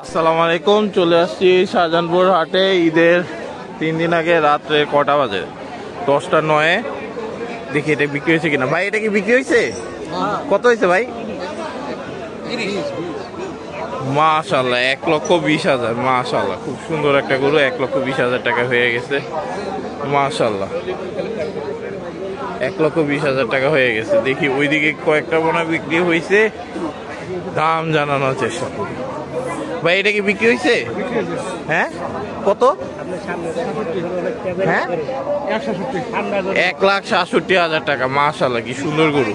আসসালামু আলাইকুম, চলে আসছি শাহজাহানপুর হাটে। ঈদের 3 দিন আগে রাত্রে কটা বাজে? 10টা 9। দেখি এটা বিক্রি হয়েছে কিনা। ভাই এটা কি বিক্রি হয়েছে? কত হয়েছে ভাই? মাশাআল্লাহ 1,20,000। মাশাআল্লাহ খুব সুন্দর একটা গরু, 1,20,000 টাকা হয়ে গেছে। মাশাআল্লাহ 1,20,000 টাকা হয়ে গেছে। দেখি ওইদিকে কয়েকটা মনে বিক্রি হয়েছে, দাম জানানোর চেষ্টা করি। ভাই এটা কি বিক্রি হয়েছে? হ্যাঁ কত? হ্যাঁ 1,67,000 টাকা। মাশাআল্লাহ কি সুন্দর গরু,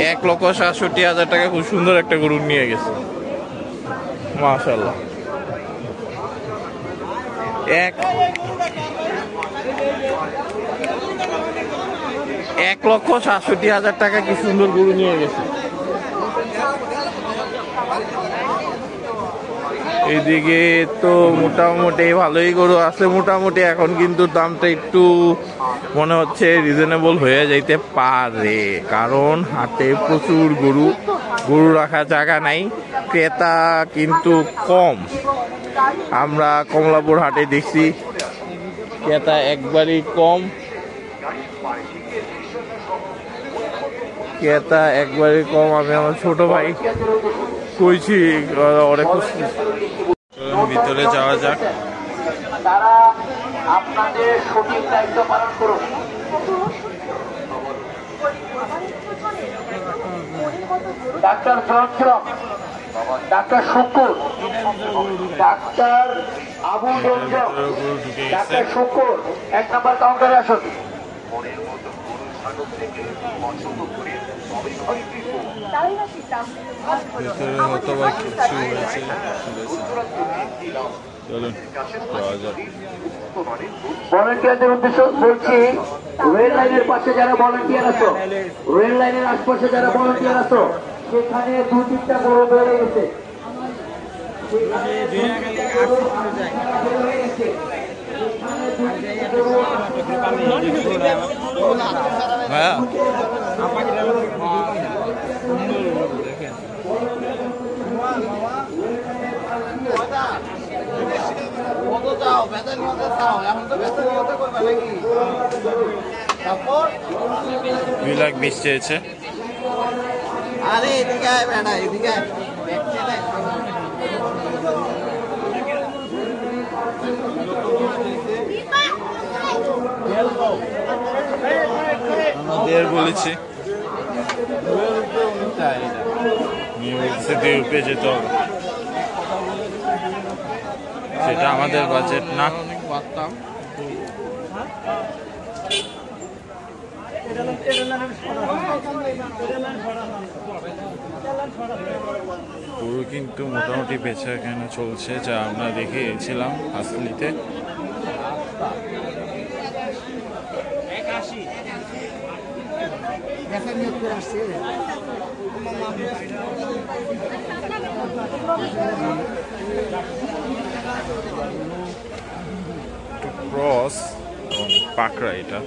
1,67,000 টাকা। খুব সুন্দর একটা গরু নিয়ে গেছে। মাশাআল্লাহ 1,67,000 টাকা কি সুন্দর গরু নিয়ে গেছে। এদিকে তো মোটামুটি ভালোই গরু আছে মোটামুটি। এখন কিন্তু দামটা একটু মনে হচ্ছে রিজনেবল হয়ে যাইতে পারে, কারণ হাটে প্রচুর গরু রাখার জায়গা নাই, ক্রেতা কিন্তু কম। আমরা কমলাপুর হাটে দেখছি ক্রেতা একবারই কম, আমি আমার ছোট ভাই কইছি অনেক। ভিতরে যাওয়া যাক। তারা আপনাদের সঠিক দায়িত্ব পালন করুন। ডাক্তার জয়শ্রম, ডাক্তার শুকুর, ডাক্তার আবু রঞ্জন, ডাক্তার শুকুর 1 নম্বর কাউন্টারে আসুন। ভলেন্টিয়ারদের উদ্দেশ্য বলছি, রেল লাইনের পাশে যারা ভলেন্টিয়ার আছো, রেল লাইনের আশপাশে যারা ভলেন্টিয়ার আছো, সেখানে 2-3টা গরু বেড়ে গেছে। দুই লাখ 20 চেয়েছে। আরে এদিকে আয় বেটা, এদিকে আয়। আমাদের বলেছি রূপে যেতে হবে, সেটা আমাদের বাজেট না। গরু কিন্তু মোটামুটি বেচা কেনা চলছে, যা আমরা দেখেছিলাম হাসলিতে। ক্রস পাকড়া এটা।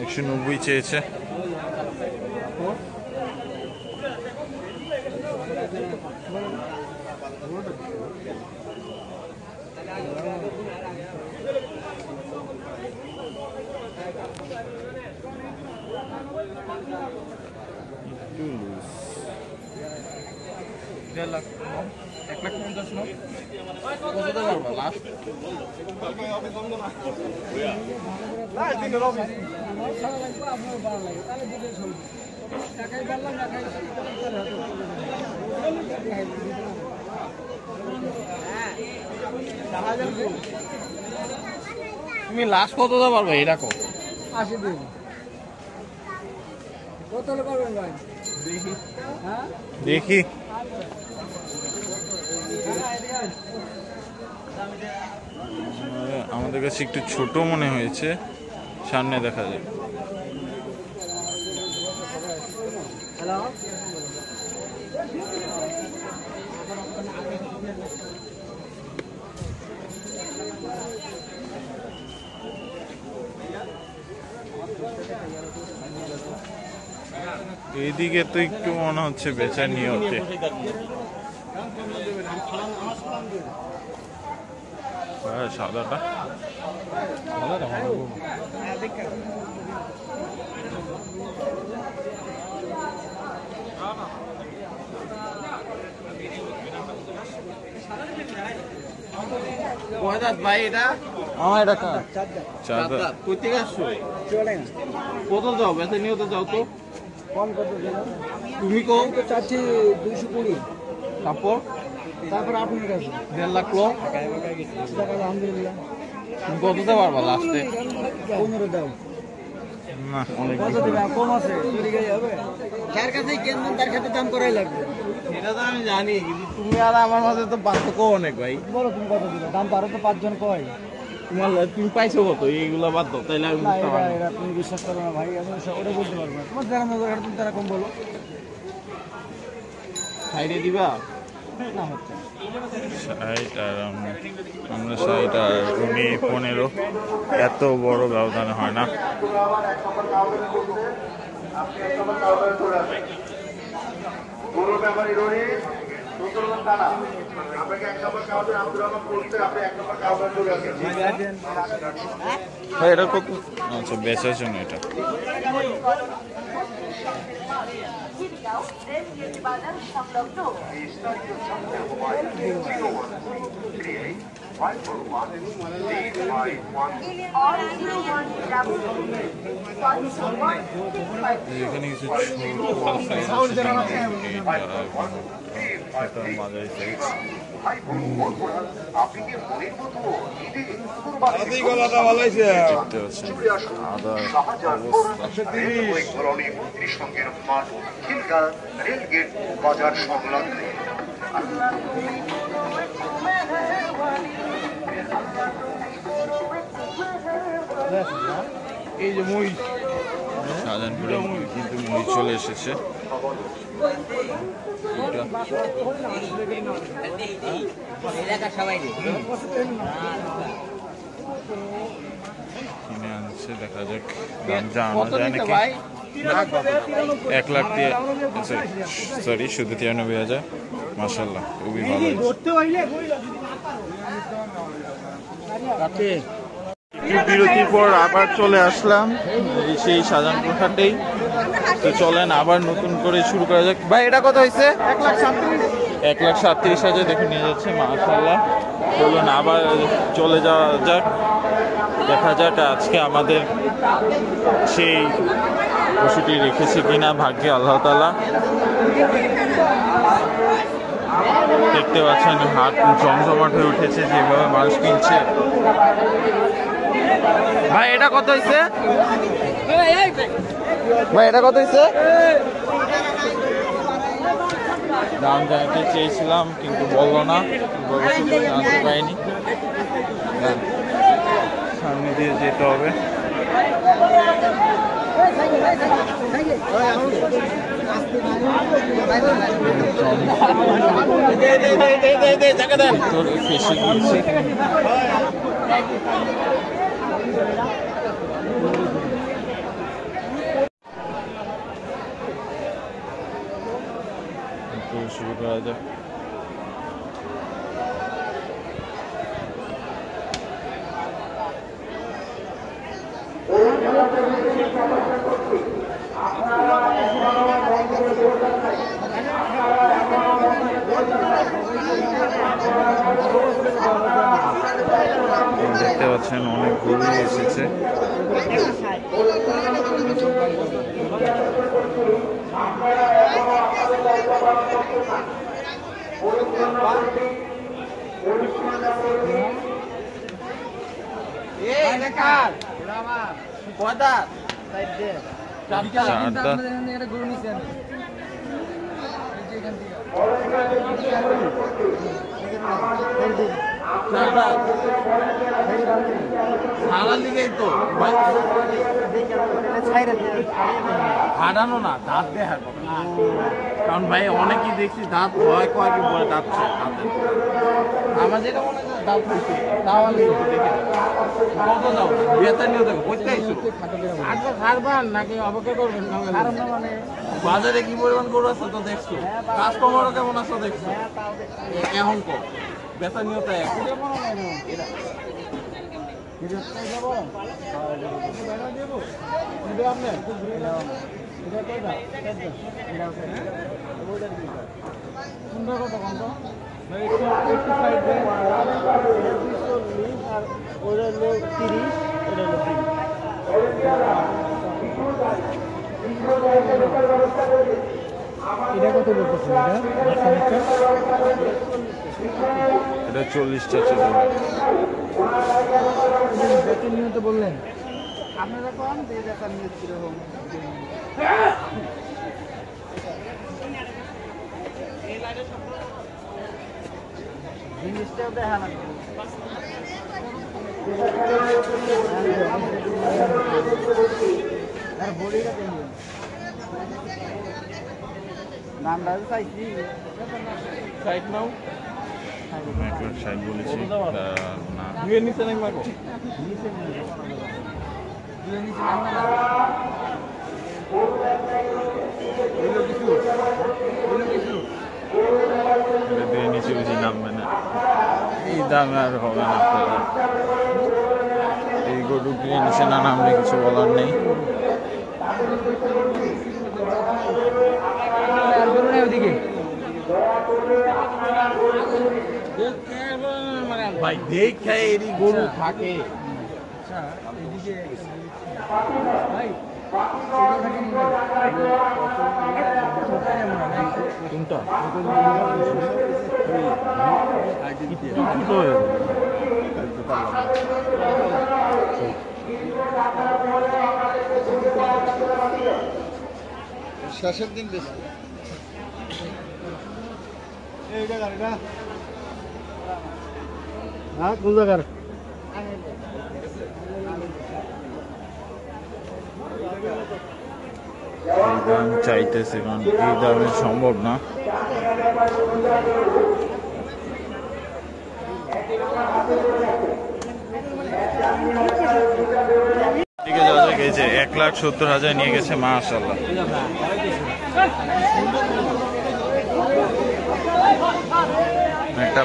$190 চেয়েছে। তুমি লাস্ট কত দাও পারবে এটা কো? 80 দিন কত হলে পারবেন ভাই? দেখি হ্যাঁ দেখি। আমাদের কাছে একটু ছোট মনে হয়েছে, সামনে দেখা যায়। এইদিকে তো একটু মনে হচ্ছে বেচা নিয়তে। সাদাটা ভাই এটা আমার এটা কার? কই থেকে আসছো? কত যাও বেচা নিয়তে যাও তো কম কত দিন তুমি কও তো চাচ্ছি 220 তারপর তারপর আপনার কাছে 1.5 লাখ লো টাকা আলহামদুলিল্লাহ তুমি কত দিতে পারবা লাস্টে? 15 দাও না অনেক কত দিবে কম আছে চুরি গাই হবে যার কাছে কেনবেন তার কাছে দাম করাই লাগবে এটা তো আমি জানি কিন্তু তুমি আর আমার মাঝে তো পার্থক্য অনেক ভাই। বলো তুমি কত দিবে দাম তো আরো তো 5 জন কয় তুমি পাইছো কত এইগুলো বাদ দাও তাইলে আমি না বুঝতে পারবো এরা তুমি বিশ্বাস করো না ভাই আমি ওটা বলতে পারবো না তোমার যারা নজর তুমি তারা কম বলো সাইডে দিবা না হচ্ছে 60 আর আমরা 60 আর উনি 15, এত বড় ব্যবধান হয় না। গরু ব্যাপারী রহিত সুন্দরবন থানা আপনাকে 1 নম্বর কাউন্টার আব্দুর রহমান বলতে আপনি 1 নম্বর কাউন্টার চলে আসেন। ভাই এটা কত? আচ্ছা বেচার জন্য এটা। এখানে কিছু মাঝারি সাইজ দেখতে পাচ্ছেন আদার সঙ্গের মাঠ খিলগা রেলগেট বাজার সংলগ্নে এই যে মই শাহজাহানপুরে কিন্তু মই চলে এসেছে। কিনে আনছে, দেখা যাক দাম জানা যায় নাকি। 1 লাখ দিয়ে সরি শুধু 93,000। মাশাআল্লাহ খুবই ভালো হয়েছে। বিরতির পর আবার চলে আসলাম সেই শাহজাহানপুর হাটেই। তো চলেন আবার নতুন করে শুরু করা যাক। ভাই এটা কত হয়েছে? 1,37,000 দেখে নিয়ে যাচ্ছে। মাশাআল্লাহ চলুন আবার চলে যাওয়া যাক, দেখা যাক আজকে আমাদের সেই পশুটি রেখেছে কিনা ভাগ্যে আল্লাহ তাআলা। দেখতে পাচ্ছেন হাট জমজমাট হয়ে উঠেছে, যেভাবে মানুষ কিনছে। ভাই এটা কত হয়েছে? ভাই এটা কত হয়েছে? দাম জানাতে চেয়েছিলাম কিন্তু বললো না, জানতে পারিনি। সামনে দিয়ে যেতে হবে। ফেসে গিয়েছে। শুরু করা যাক। দেখতে পাচ্ছেন অনেক গরু এসেছে। গরু নিচ্ছেন সারার লিগেই তো হারানো না, দাঁত দেখা কথা। কারণ ভাই অনেকেই দেখছি দাঁত ভয় কয়েকদিন পরে দাঁত চায় আমার যেটা মনে হয় দাঁত হয়েছে তাও আমি একটু দেখে কত যাও বেতার নিয়ে দেখো বুঝতে পারছো আজকে ছাড়বেন নাকি অপেক্ষা করবেন মানে বাজারে কি পরিমাণ গরু আছে তো দেখছো, কাস্টমারও কেমন আছে দেখছো, এখন কম বেতার নিয়ে তো এক এটা কত বলতেছেন? এটা 40টা ছিল। বেতন নিয়ে তো বললেন আপনারা কম যে বেতন নিয়ে কিরকম জিনিসটাও দেখা না আর বডিটা কেমন নামটা চাইছি সাইড নাও সাইড বলেছি না দুয়ের নিচে নাকি মাগো নিচে বুঝি নামবে না, এই দামে আর হবে না। এই গরু গিয়ে নিচে না নামলে কিছু বলার নেই। ওদিকে ভাই দেখে এরই গরু থাকে কোনটা শেষের দিন বেশি এই জায়গা হ্যাঁ কোন জায়গার দাম চাইতেছে, কারণ এই দামে সম্ভব না। গেছে 1,70,000 নিয়ে গেছে মাশাআল্লাহ। একটা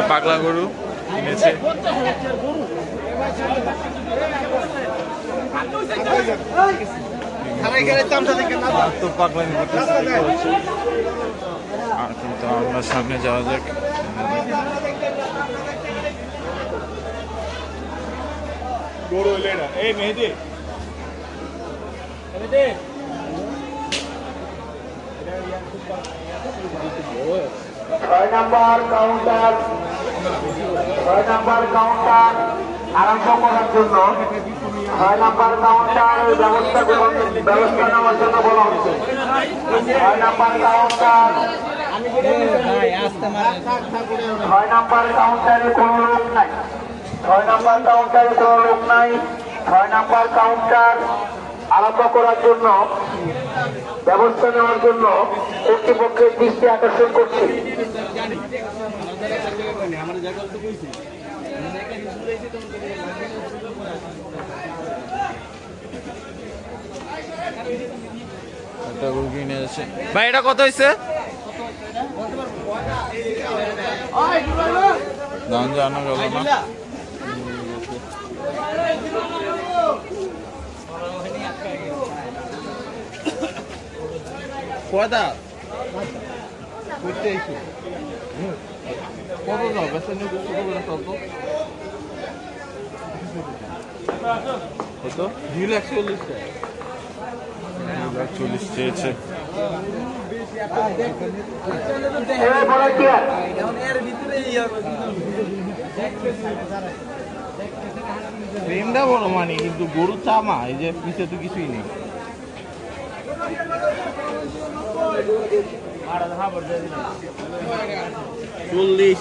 পাগলা গরু কিনেছে। তো পাগলামি করতেছে, আর কিন্তু আমরা সামনে যাওয়া যাক। গরু এলে না এই মেহেদি 6 নাম্বার কাউন্টার আরম্ভ করার জন্য 6 নাম্বার কাউন্টারের ব্যবস্থা নেওয়ার জন্য বলা হচ্ছে। 6 নাম্বার কাউন্টার 6 নাম্বার কাউন্টারে কোনো লোক নাই। 6 নাম্বার কাউন্টারে কোনো লোক নাই। 6 নাম্বার কাউন্টার আরম্ভ করার জন্য ব্যবস্থা নেওয়ার জন্য কর্তৃপক্ষের দৃষ্টি আকর্ষণ করছি। ভাই এটা কত হয়েছে? দাম জানা গেল না। কয়টা করতে এসো কত যাও বেসন নিয়ে ছোট করে চলতো কত? 2,40,000 2,40,000 চেয়েছে। ফ্রেমটা বড় মানে কিন্তু গরু চামা এই যে পিছে তো কিছুই নেই। 40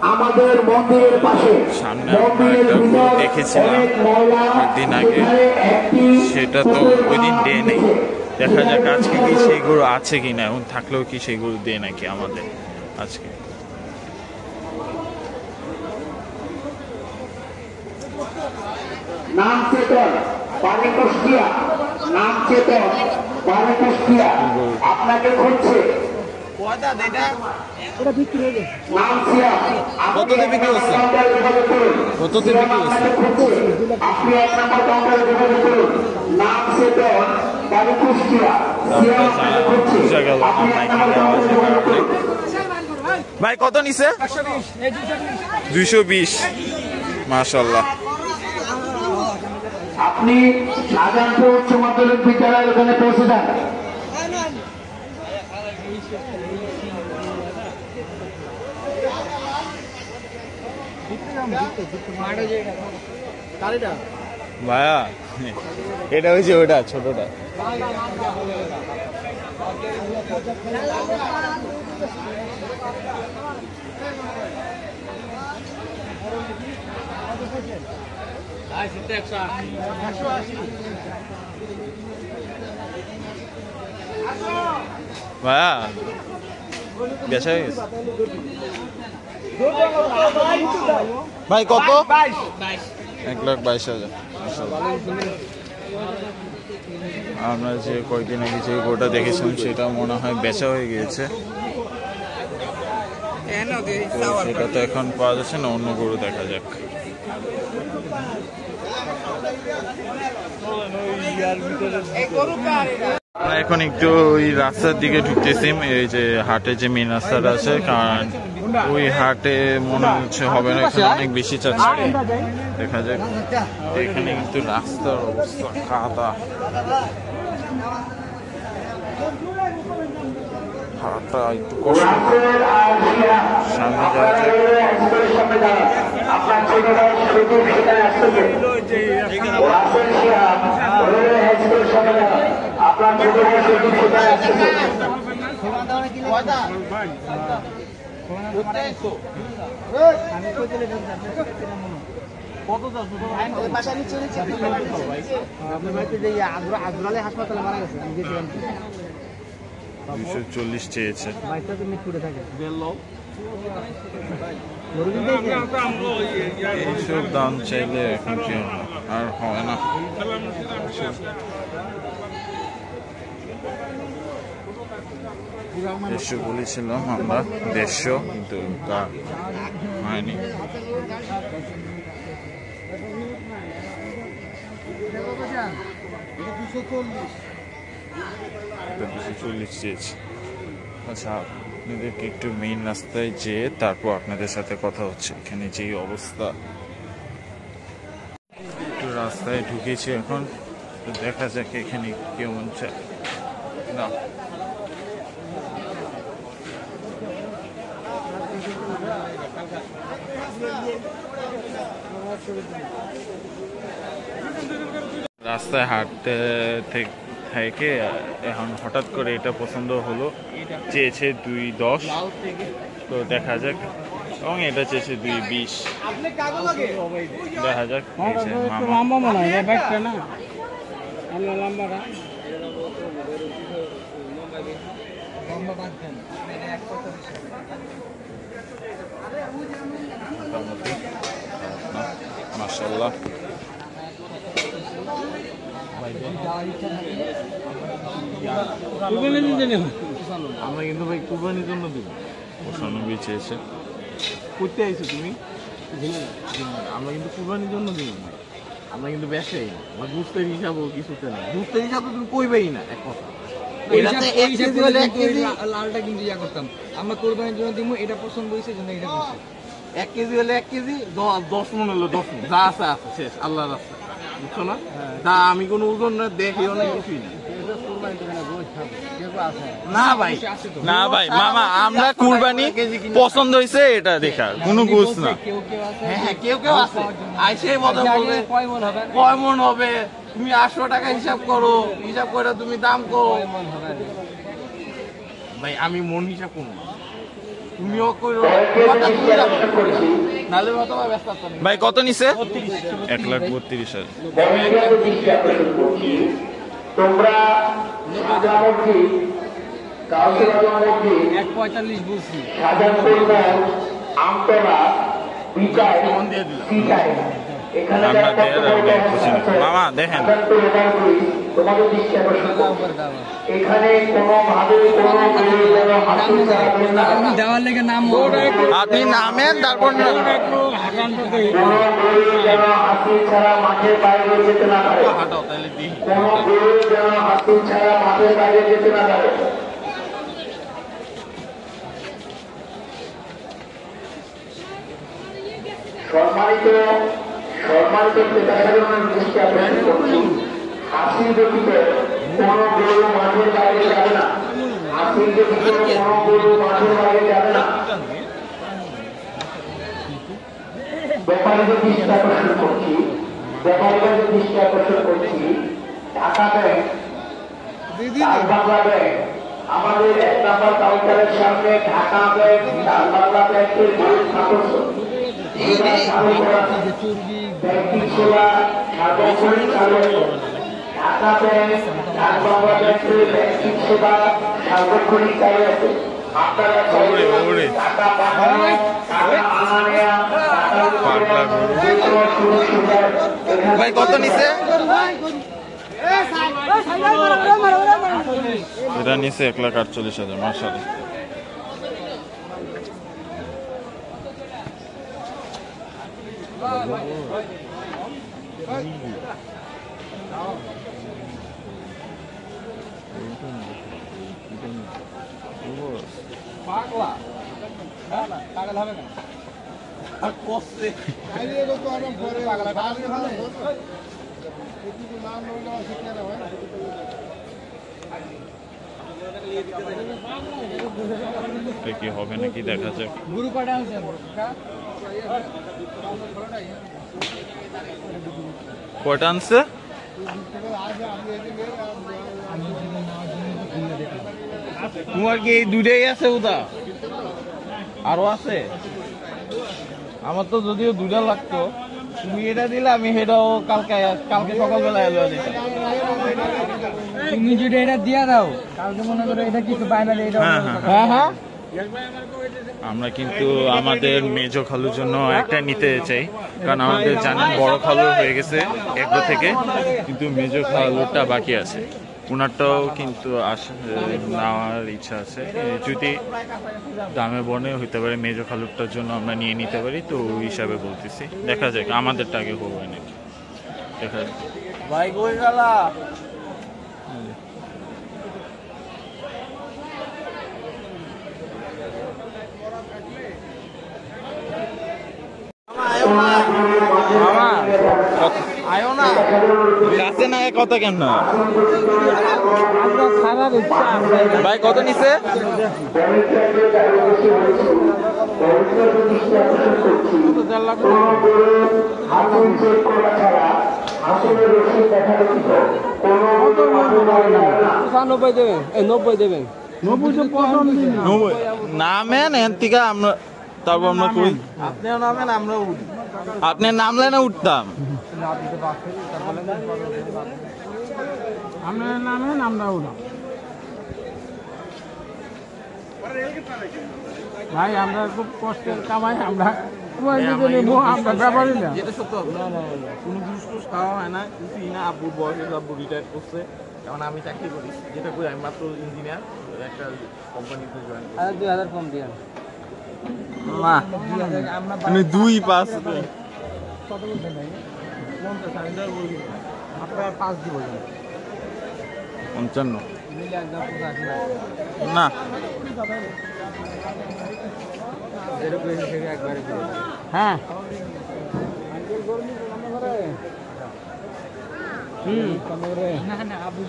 আমাদের মন্দিরের পাশে সামনে আমরা একটা গরু দেখেছিলাম কয়েকদিন আগে, সেটা তো ওই দিন দেয় নেই। দেখা যাক আজকে কি সেই গরু আছে কিনা, এবং থাকলেও কি সেই গরু দেয় নাকি আমাদের আজকে। নাম চেতন বাড়ি কুষ্টিয়া, নাম চেতন বাড়ি কুষ্টিয়া আপনাকে খুঁজছে। নাম সিয়া কততে বিক্রি হচ্ছে? কততে বিক্রি হচ্ছে? আপনি 1 নম্বর কাউন্টারে যোগাযোগ করুন। নাম চেতন বাড়ি কুষ্টিয়া সিয়া আপনাকে খুঁজছে। আপনি 1 নম্বর কাউন্টারে যোগাযোগ করুন। ভাই কত নিছে? 220। মাশাআল্লাহ। আপনি শাহজাহানপুর উচ্চ মাধ্যমিক বিদ্যালয়ের ওখানে পৌঁছে যান। ভাইয়া এটা হয়েছে ওটা ছোটটা। ভাইয়া বেচা হয়ে গেছে ভাই কত? 1,22,000। আমরা যে কয়েকদিন আগে যে গরুটা দেখেছিলাম সেটা মনে হয় বেচা হয়ে গিয়েছে, সেটা তো এখন পাওয়া যাচ্ছে না, অন্য গরু দেখা যাক। আমরা এখন একটু ওই রাস্তার দিকে ঢুকতেছি, এই যে হাটে যে মেন রাস্তাটা আছে, কারণ ওই হাটে মনে হচ্ছে হবে না, এখানে অনেক বেশি চাচ্ছে। দেখা যাক। এখানে কিন্তু রাস্তার অবস্থা কাদা, হাটটা একটু কষ্ট। সামনে যাওয়া যাক। আপনার ছোট ভাই সুদীপ সেখানে আসতেছে। আপনার ছোট ভাই সুদীপ সেখানে আসতেছে। হাসপাতালে মারা গেছে, আমি গেছিলাম 240 চেয়েছে। এইসব দাম চাইলে এখন কি আর হয় না। দেড়শো বলেছিলাম আমরা, 150, কিন্তু তা হয়নি। 240 চেয়েছে। আচ্ছা, আপনাদেরকে একটু মেইন রাস্তায় যেয়ে তারপর আপনাদের সাথে কথা হচ্ছে। এখানে যেই অবস্থা, একটু রাস্তায় ঢুকেছি এখন, তো দেখা যাক এখানে কেমন চায় না। রাস্তায় হাঁটতে থেকে এখন হঠাৎ করে এটা পছন্দ হলো, চেয়েছে 210, তো দেখা যাক। এবং এটা চেয়েছে 220, দেখা যাক। মোটামুটি মাশাআল্লাহ। আমরা কিন্তু ভাই কুরবানির জন্য দিব। 95 চেয়েছে। করতে আইছো তুমি? আমরা কিন্তু কুরবানির জন্য দিব না, আমরা কিন্তু বেশাই না। আমার গুস্তের হিসাবও কিছুতে না, গুস্তের হিসাব তুমি কইবেই না। এক কথা, লালটা কিন্তু ইয়া করতাম, আমরা কোরবানির জন্য দিব, এটা পছন্দ হয়েছে জন্য এটা করছি। 1 কেজি হলে 1 কেজি, 10 মন হলো 10 মন, যা আছে আছে, শেষ। আল্লাহ রাস্তা, বুঝছো না? তা আমি কোনো ওজন দেখি অনেক কিছুই না। না ভাই, না ভাই মামা, আমরা কুরবানি পছন্দ হয়েছে এটা দেখা, কোনো গুছ না। হ্যাঁ কেউ কেউ আছে, আইসে মতো বলবে কয় মন হবে, তুমি 800 টাকা হিসাব করো, হিসাব করে তুমি দাম করো। ভাই আমি মন হিসাব করবো না, তুমিও করো নালে হয়তো ব্যস্ত আছো ভাই কত নিছে? 1,32,000। তোমরা সাজামুখী কাউসিলামুখী 145 বলছি সাজানপুর আমতলা বিচার সিটাই এখানে আমরা মামা দেখেন তোমাদের দৃষ্টি আকর্ষণ করছি। এখানে কোনোভাবে কোনো হাসিল চালাবেন না। দেওয়ার লেগে নাম আপনি নামেন তারপর না। কোনো গরু যেন হাসিল ছাড়া মাঠের বাইরে যেতে না পারে। হাঁটাও তাহলে দিই কোনো গরু যেন হাসিল ছাড়া মাঠের বাইরে যেতে না পারে। সম্মানিত ক্রেতাগণের দৃষ্টি আকর্ষণ করছি, হাসিল ব্যতীত কোনো গরু মাঠের বাইরে যাবে না। হাসিল ব্যতীত কোনো গরু মাঠের বাইরে যাবে না। ব্যাপারীদের দৃষ্টি আকর্ষণ করছি, ঢাকা ব্যাংক, বাংলা ব্যাংক, আমাদের 1 নম্বর কাউন্টারের সামনে ঢাকা ব্যাংক, বাংলা ব্যাংকের বোর্ড সদস্য ব্যাংকিং সেবা সার্বক্ষণিক চালু আছে। ঢাকা ব্যাংক, বাংলা ব্যাংকের ব্যাংকিং সেবা সার্বক্ষণিক চালু আছে। আপনারা টাকা পাঠানো, টাকা আনা নেয়া, ভাই কত নিছে? এটা নিচে 1,48,000 মাশাআল্লাহ। পাগলা পাগল হবে না আর কষ্টে এটা কি হবে নাকি দেখা যাক। গুরু পাড়া আছে কয়টা আনছে? তোমার কি এই দুটাই আছে ওটা আরো আছে? আমার তো যদিও দুটা লাগতো, তুমি এটা দিলে আমি সেটাও কালকে সকালবেলা এলো দিতাম। তুমি যদি এটা দিয়া দাও কালকে মনে করো এটা কিছু বায়না দিয়ে এটা হ্যাঁ হ্যাঁ আমরা কিন্তু আমাদের মেজো খালুর জন্য একটা নিতে চাই, কারণ আমাদের জানেন বড় খালু হয়ে গেছে এগুলো থেকে, কিন্তু মেজো খালুরটা বাকি আছে। ওনারটাও কিন্তু নেওয়ার ইচ্ছা আছে, যদি দামে বনে হইতে পারে মেজো খালুরটার জন্য আমরা নিয়ে নিতে পারি, তো ওই হিসাবে বলতেছি। দেখা যাক আমাদেরটা আগে হবে নাকি, দেখা যাক। ভাই কই গেলা? আয়ো না কাছে না কত কেন ভাই কত নিছে? নামেন এর থেকে আমরা তারপর আমরা কই আপনিও নামেন আমরাও উঠি। আপনি নামলে না উঠতাম। আমরা নামেন আমরা উঠাম ভাই, আমরা খুব কষ্টের কামাই, আমরা আমরা ব্যাপারই না। যেটা সত্য কোনো জুস টুস খাওয়া হয় না, কিছুই না। আব্বু বয়সে আব্বু রিটায়ার করছে, কারণ আমি চাকরি করি, যেটা করি আমি মাত্র ইঞ্জিনিয়ার একটা কোম্পানিতে জয়েন করি। 2000 কম দিয়া না আমি 2-5 কত বলছেন ভাই? 50 আমি তো বলি আপনার 5 দিব 55 মিলে একদম 85 না এরকম হিসেবে একবারে দিই। হ্যাঁ না না আবু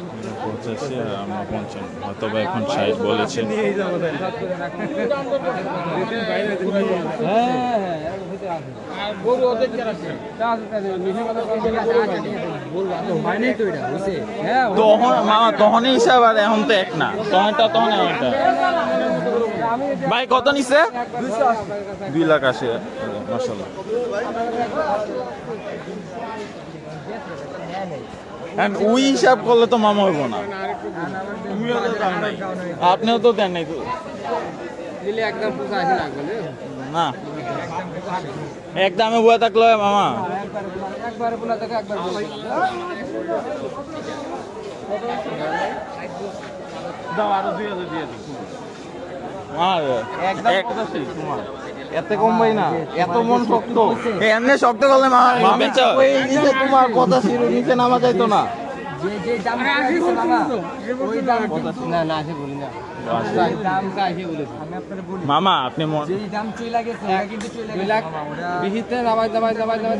85 আর আমরা 55, হয়তো বা এখন 60 বলেছেন। তখন মামা তখনই হিসাব আর এখন তো এক না, তখনটা তখন একটা ভাই কত নিচ্ছে? 2,80,000 মাশাআল্লাহ। ওই হিসাব করলে তো মামা হইব না। আপনিও তো দেন নাই তো না, একদমে বয়ে থাকলো মামা। একবার বলা থাকে একবার দাও আরো 2,000 দিয়ে দিই। এত কম ভাই না, এত মন শক্ত। এমনি শক্ত করলে মামা বেচা ওই নিচে তোমার কথা ছিল, নিচে নামা যাইতো না। যে দাম মামা ওই দাম না না আসে বলি না দাম কাছে বলেছি আমি আপনাকে বলি মামা আপনি যেই দাম চলে গেছে ওটা কিন্তু চলে গেছে ওটা বিহিতে দাবাই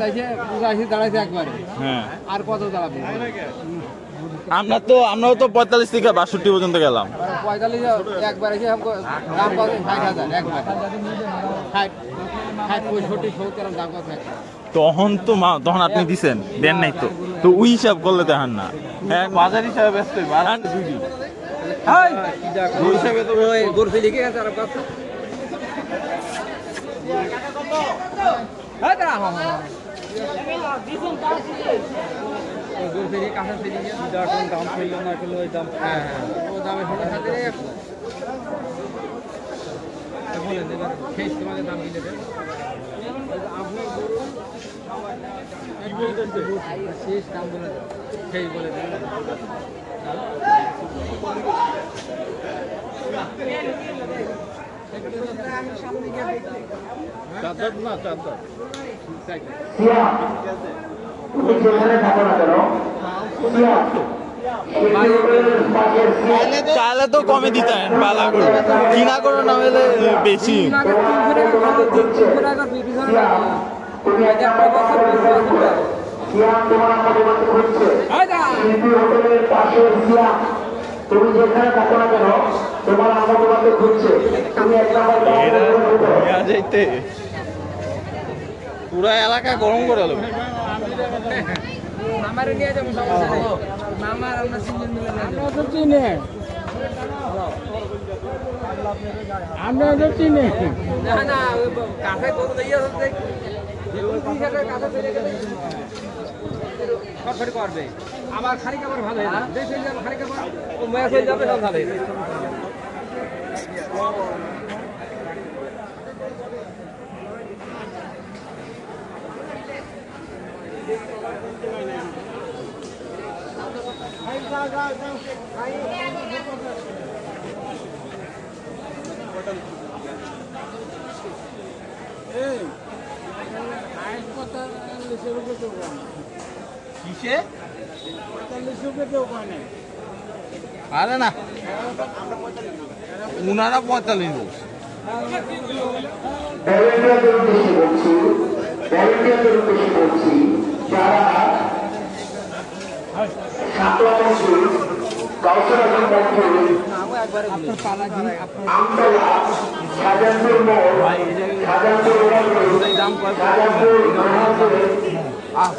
দাইছে পূজা আসি দাঁড়াইছে একবারে। হ্যাঁ, আর কত দাঁড়াবে? আমরাও তো 45 থেকে 62 পর্যন্ত গেলাম। 45 একবার এসে দাম কত? 60,000 একবার 60 65 70 দাম কত? তখন আপনি দিছেন, দেন নাই তো। তো ওই হিসাব করলে দেখান না। হ্যাঁ, বাজার হিসাবে ব্যস্ত ওই হিসাবে তো গরফি লিখে গেছে আর কত? হ্যাঁ দাঁড়া গরফি কাঁচা ফেলি দাম ফেললো না ফেললো ওই দাম। হ্যাঁ ও দামে ফেলে খাতে বলে দেবেন শেষ তোমাদের দাম দিলে দেবেন শেষ দাম বলে দেবেন সেই বলে দেবেন। চাদর না চাদর তুমি যেখানে থাকো না কেন চাইলে তো কমে দিতেন, পালা করে কিনা করে না হলে বেশি। তুমি একটা সিয়াম তোমার আমাদের মধ্যে ঘুরছে শিল্পী হোটেলের পাশে সিয়াম, তুমি যেখানে থাকো না কেন তোমার আমাদের মধ্যে ঘুরছে। তুমি এক নাম্বার যাইতে পুরা এলাকা গরম করে দেবো। মামারে নিয়ে যাবো সমস্যা নেই। মামার আমরা সিজন মিলে আমরা তো চিনি আমরা তো চিনি না না কাছে কত দিয়ে হচ্ছে কাছে চলে গেলে সরকারি করবে আবার খালি কাপড় ভালো হয় না দেশে যাবে খালি কাপড় ও মেয়ে হয়ে যাবে সব ভালো কিসে? আরে না, উনারা 45 বলছে। ভলেন্টিয়ারদের উদ্দেশ্যে বলছি যারা সাতলা মসজিদ কাউসারাজের মধ্যে আমতলা শাহজাহানপুর মোড়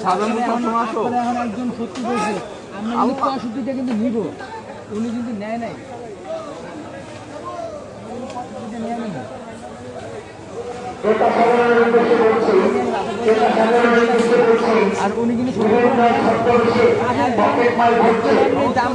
শাহজাহানপুর একজন সত্যি বলছে আমরা 65টা কিন্তু নিব, উনি কিন্তু নেয় নাই আর উনি কিন্তু দাম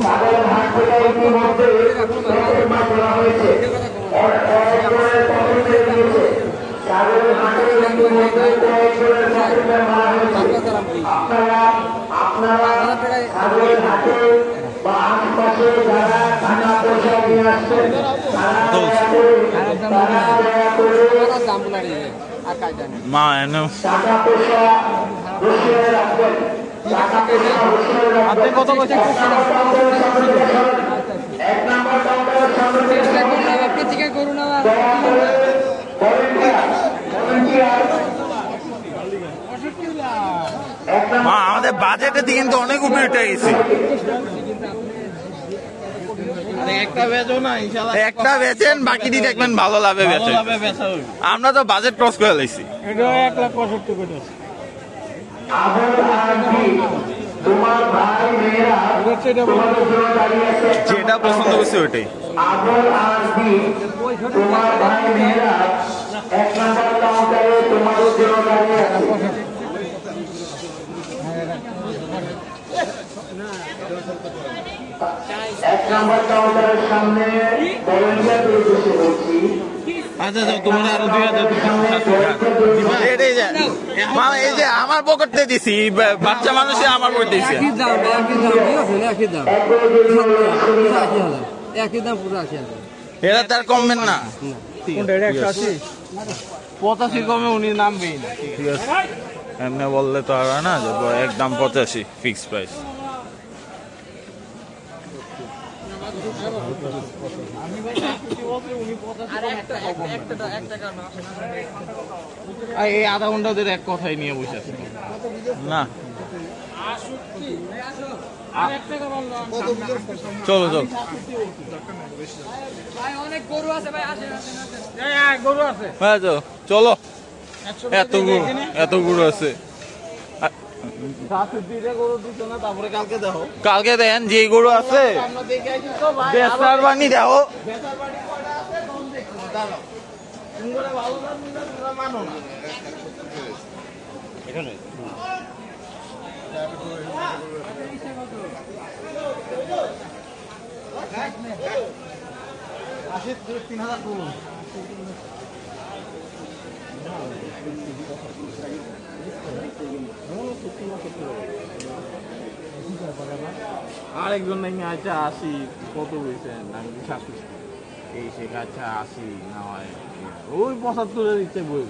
মা এনে আপনি কত বলছেন? চিকেন করুন না মা আমাদের বাজেটের দিকে কিন্তু অনেক উপরে উঠে গেছি। একটা বেচো না, ইনশাআল্লাহ একটা বেচেন, বাকি দিয়ে দেখবেন ভালো লাভে বেচেন। বেচা হইবে। আমরা তো বাজেট ক্রস করে লাইছি। এটা 1,65,000 করে তোমার ভাই মেয়েরা তোমাদের জন্য দাঁড়িয়ে আছে। যেটা পছন্দ করছে ওইটাই। আবুল আসবি তোমার ভাই মেয়েরা 1 নম্বর কাউন্টারে তোমাদের জন্য দাঁড়িয়ে আছে। 1 নম্বর কাউন্টারের সামনে ভলেন্টিয়ার উদ্দেশ্যে বলছি। আচ্ছা তোমার আরো 2000 এটাই যে মামা, এই যে আমার পকেটে দিছি, বাচ্চা মানুষে আমার পকেটে দিছে। একই দাম একই দাম একই দাম পুরো 80,000। এরা তার কমবেন না। 85 কমে উনি নামবেই না। ঠিক আছে, এমনি বললে তো আর হয় না, যে একদম 85 ফিক্স প্রাইস। এই আধা ঘন্টা ধরে এক কথাই নিয়ে বসে আছে না, চলো চলো। অনেক গরু আছে ভাই, গরু আছে হ্যাঁ চলো, এত গরু আছে। গরু দিচ্ছ না, তারপরে কালকে দেখো। কালকে দেন যে গরু আছে আমরা দেখে আইছি তো ভাই, বেচার বানি দেখো। ভালো মানো না। আরেকজন নাকি আচ্ছা 80 কত বলছেন, আমি 700 এই সে আচ্ছা 80 না হয় ওই 75-এর ইচ্ছে বই।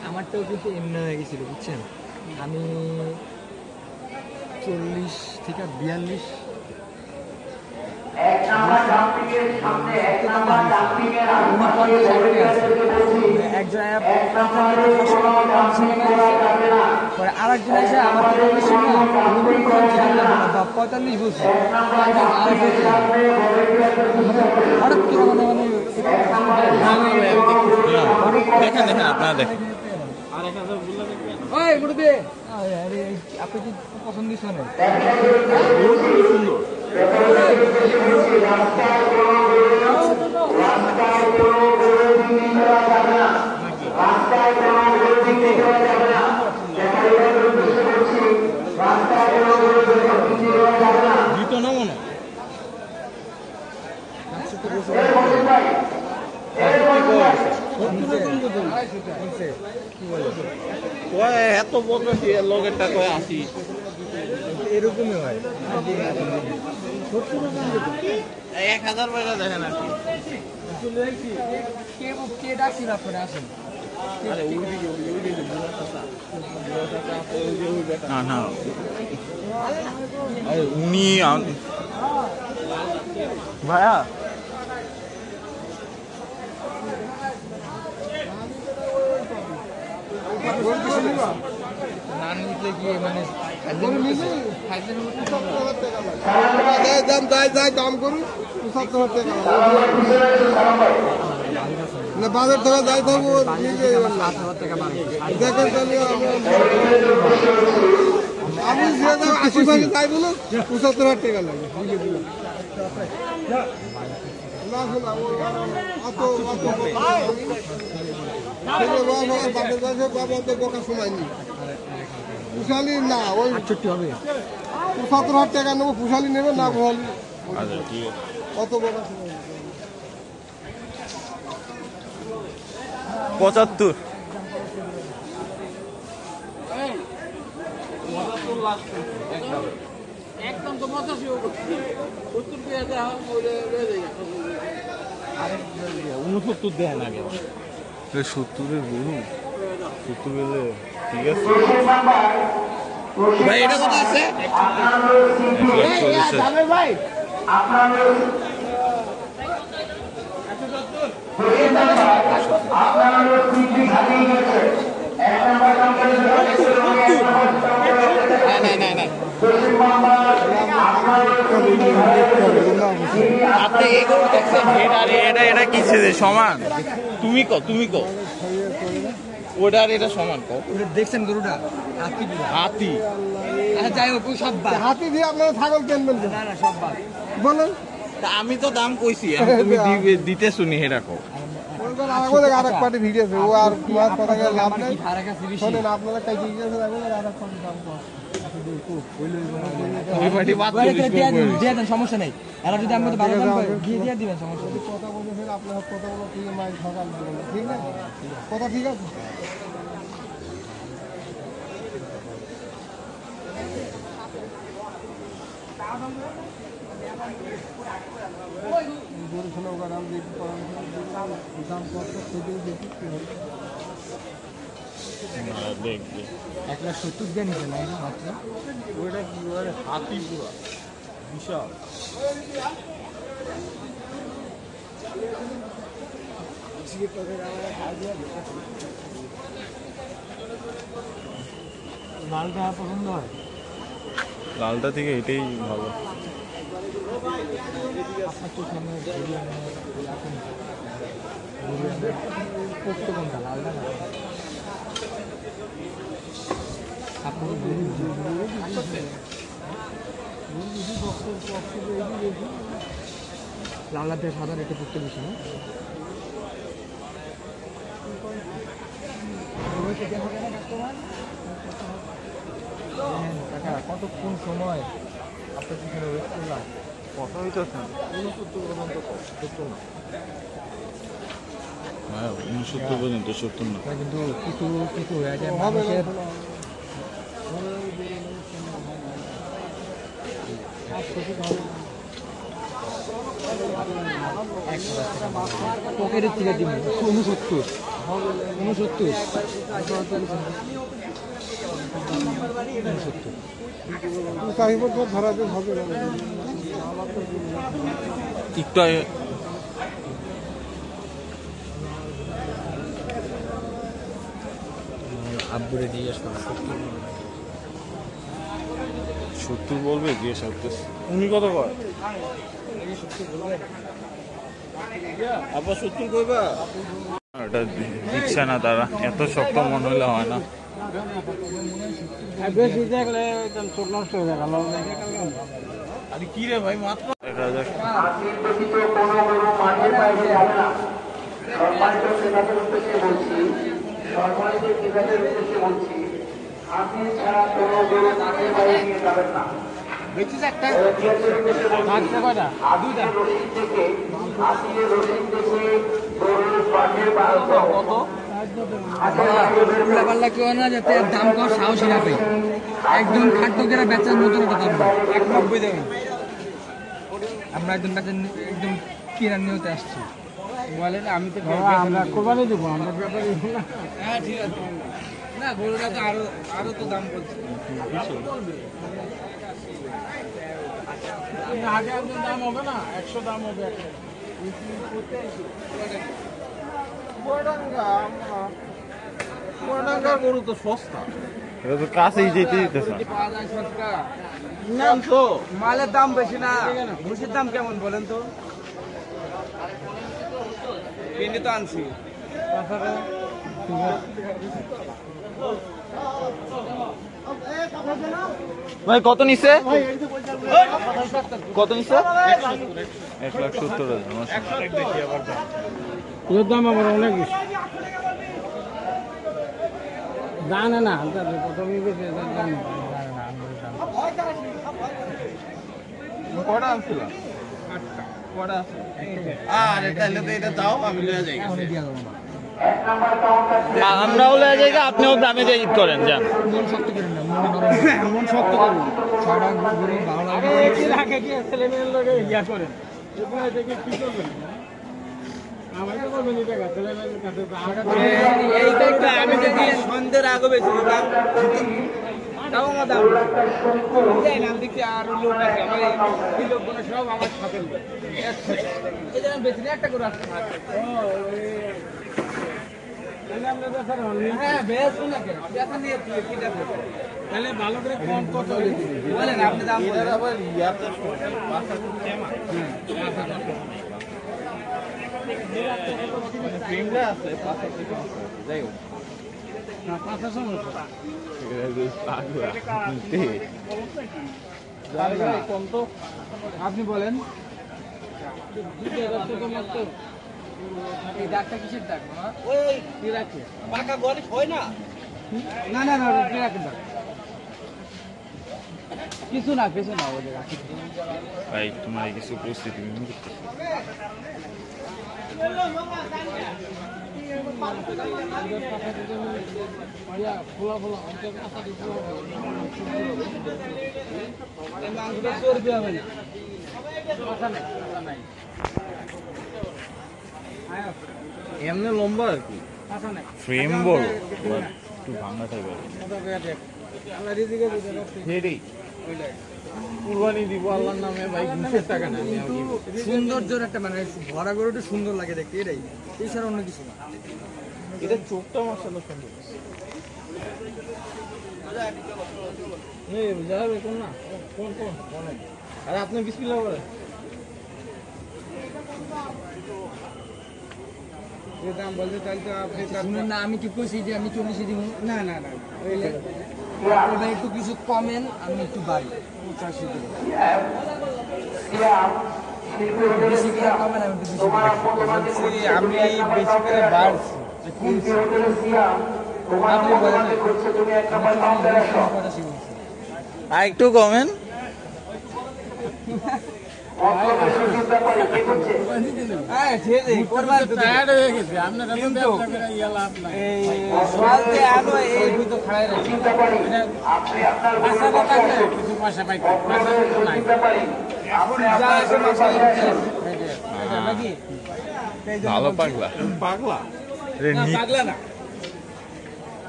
আমারটাও কিন্তু এমনি হয়ে গেছিল বুঝছেন, আমি 40 থেকে 42 1 নম্বর ডাম্পিংয়ের সামনে 1 নম্বর ডাম্পিংয়ের আশেপাশে ভলেন্টিয়ারদেরকে বলছি। এক জায়গায় 1 নম্বরে কোনো ডাম্পিং করা যাবে না। পরে আরেকজন এসে আমার থেকে বেশি না 45 বলছে। 1 নম্বর ডাম্পিংয়ের সামনে ভলেন্টিয়ারদের হঠাৎ করে মানে দেখেন আপনারা দেখেন। আর 1000 বললে দেখবেন ওই মুরব্বি, আপনি কি পছন্দ দিচ্ছেন? দিত না মনে এত বলতেছি লোকেরটা কয়ে 80 এরকমই হয়। 1000 পয়সা দেখেন আর কি। কে ডাকছিল আপনারা আসেন? আরে ওইদিকে না আরে উনি ভাইয়া না নিতে গিয়ে মানে দাম করুন 75,000 টাকা বাজার থেকে যাই থাকবো টাকা দেখেন তাহলে আমি 80 ভাগে যাই বলো 75,000 টাকা লাগে পুষালি না ওই 68 হবে। 75,000 টাকা নেবো, পুষালি নেবে না পুষালি আচ্ছা ঠিক আছে। কত বড় 75 একদম তো 85 হবে 70 টাকা দেওয়া বলে লয়ে যাই। আরে 69 দেন আগে 70-এর গরু 70 গেলে ঠিক আছে। ভাই এটা কত আছে? 140 যাবে ভাই আপনি এই গরু দেখছেন? এটা কিসে সমান? তুমি কো ওটা আর এটা সমান কও। দেখছেন গরুটা হাতি পুরা। হাতি আচ্ছা যাই হোক ওই সব বাদ। হাতি দিয়ে আপনারা ছাগল কিনবেন কেন? না না সব বাদ। বলেন তা আমি তো দাম কইছি, এখন তুমি দিতে শুনি এটা কও। ওইবার আরেক পার্টি ভিডিও আছে, ও আর তোমার কথা গেলে লাভ নেই। কি ফারাক আছে বেশি? শোনেন আপনারা কাই কি গেছে দেখুন, আরেক পার্টি দাম কম। ওই পার্টি বাদ ওরে করিস দিয়ে দিন, দিয়ে দেন, সমস্যা নেই। এরা যদি আমাদের 12 দাম করে দিয়ে দিবেন, সমস্যা নেই। কথা বলতেছেন আপনার কথা বলো, ঠিক মাই সকাল দিবেন, ঠিক না? কথা ঠিক আছে? গরু শোনা ওরা দাম দিয়ে দাম কত সেটাই দেখি কি হয়। দেখবে 1,70,000 দিয়ে নিতে না মাত্র। ওইটা কি বলে হাতি পুরা বিশাল। লালটা পছন্দ হয়? লালটা থেকে এটাই ভালো। আপনার তো সামনে ঘুরি পোক্ত কোনটা, লালটা না? আপনার লালটা থেকে সাদা রেখে পোক্ত বেশি না? কাকা কতক্ষণ সময় আপনার পিছনে ওয়েট করলাম? কথা হইতেছে না। 69 না। হ্যাঁ 69 পর্যন্ত 70 না। না, কিন্তু কিছু কিছু হয়ে যায় মানুষের। পকেটের থেকে দিব 69 চাহিদা তো ধরাতে হবে না। একটু আব্বুরে দিয়ে আসবো। 70 বলবে জিজ্ঞেস করতেছে। উনি কত কয়? আবার 70 কইবা? এটা দিচ্ছে না তারা, এত শক্ত মনে হলে হয় না। বেশি দেখলে চোখ নষ্ট হয়ে যায়। আরে কি রে ভাই মাত্র দেখা যাক। হাতির ব্যতীত কোনো গরু মাঠের বাইরে যাবে না। সম্মানিত ক্রেতাদের উদ্দেশ্যে বলছি, সম্মানিত ক্রেতাদের উদ্দেশ্যে বলছি, হাতি ছাড়া কোনো গরু মাঠের বাইরে নিয়ে যাবেন না। ক্রেতাদের উদ্দেশ্যে বলছি, হাতির রশিদ থেকে গরুর মাঠের বাইরে উল্লা পাল্লা কেউ না, যাতে দাম কম সাহসী না পাই। একদম খাদ্য কেনা বেচার মতন একটা দাম 190 দেবেন। আমরা একদম বেচার একদম কেনার নিয়তে আসছি। বলেন আমি তো আমরা কোরবানি দেবো, আমরা ব্যাপারে না। হ্যাঁ ঠিক আছে। না গরুটা তো আরো তো দাম বলছে। আগে একদম দাম হবে না, 100 দাম হবে। চুয়াডাঙ্গার গরু তো সস্তা। এটা তো কাছেই যেতে দিতেছে না। পাওয়া যায় সস্তা। নাম তো মালের দাম বেশি না, ভুষির দাম কেমন বলেন তো? কিনে তো আনছি। ভাই কত নিছে? কত নিছে? 1,70,000। এর দাম আবার অনেক বেশি। জানে না প্রথমে বেশি দাম জানে না। কটা আনছিল? কটা আছে? আরে তাহলে তো এটা দাও, আমি লয়ে যাই। আমরাও লয়ে যাই, আপনিও দামে দিয়ে ঈদ করেন যান। মন শক্ত করেন না, মন শক্ত করুন। ছয়টা গরু ভালো লাগে। আগে কি ছেলেমেয়ের লোকে ইয়া করেন, এরপরে থেকে কি করবেন? আমাকে বলবেন এটা কাছে ছেলেমেয়ের কাছে এই দেখতে আমি যদি সন্ধ্যের আগে বেশি দিতাম তাও আমার দাম এই নাম দেখছি আর লোক আছে আমার এই লোকগুলো সব আমার সাথে এই যে বেশি একটা করে আসতে হ্যাঁ বেশ না কেন বেতন নিয়ে কিটা তাহলে ভালো করে কম কত বলেন আপনি দাম বলেন। আবার ইয়াতে প্রেমটা আছে 5 যাই হোক না 5 সমস্যা কোন তো আপনি বলেন এই ডাকটা কিসের ডাক ওই কি রাখে পাকা গলিশ হয় না না না না কি রাখে ডাক কিছু না ওই জায়গা ভাই তোমার কিছু উপস্থিতি এমনি লম্বা আর কি ফ্রেম বড় একটু ভাঙা টাইপের হেডেই কুরবানি দিব আল্লাহর নামে ভাই 200 টাকা না সৌন্দর্যের একটা মানে ভরা গরুটা সুন্দর লাগে দেখতে এটাই এছাড়া অন্য কিছু না এটা চোখটা মাশাআল্লাহ সুন্দর এই যাবে কোন না কোন আরে আপনি বিসমিল্লাহ বলেন এই দাম বলতে চাইতে আপনি শুনুন না আমি কি কইছি যে আমি 40 দিব না না না আপনি একটু কিছু কমেন আমি একটু বাড়ি 85 দিব বেশি করে কমেন আমি একটু বেশি আমি বেশি করে বাড়ছি আপনি বলেন আর একটু কমেন ভালো পাগলা পাগলা না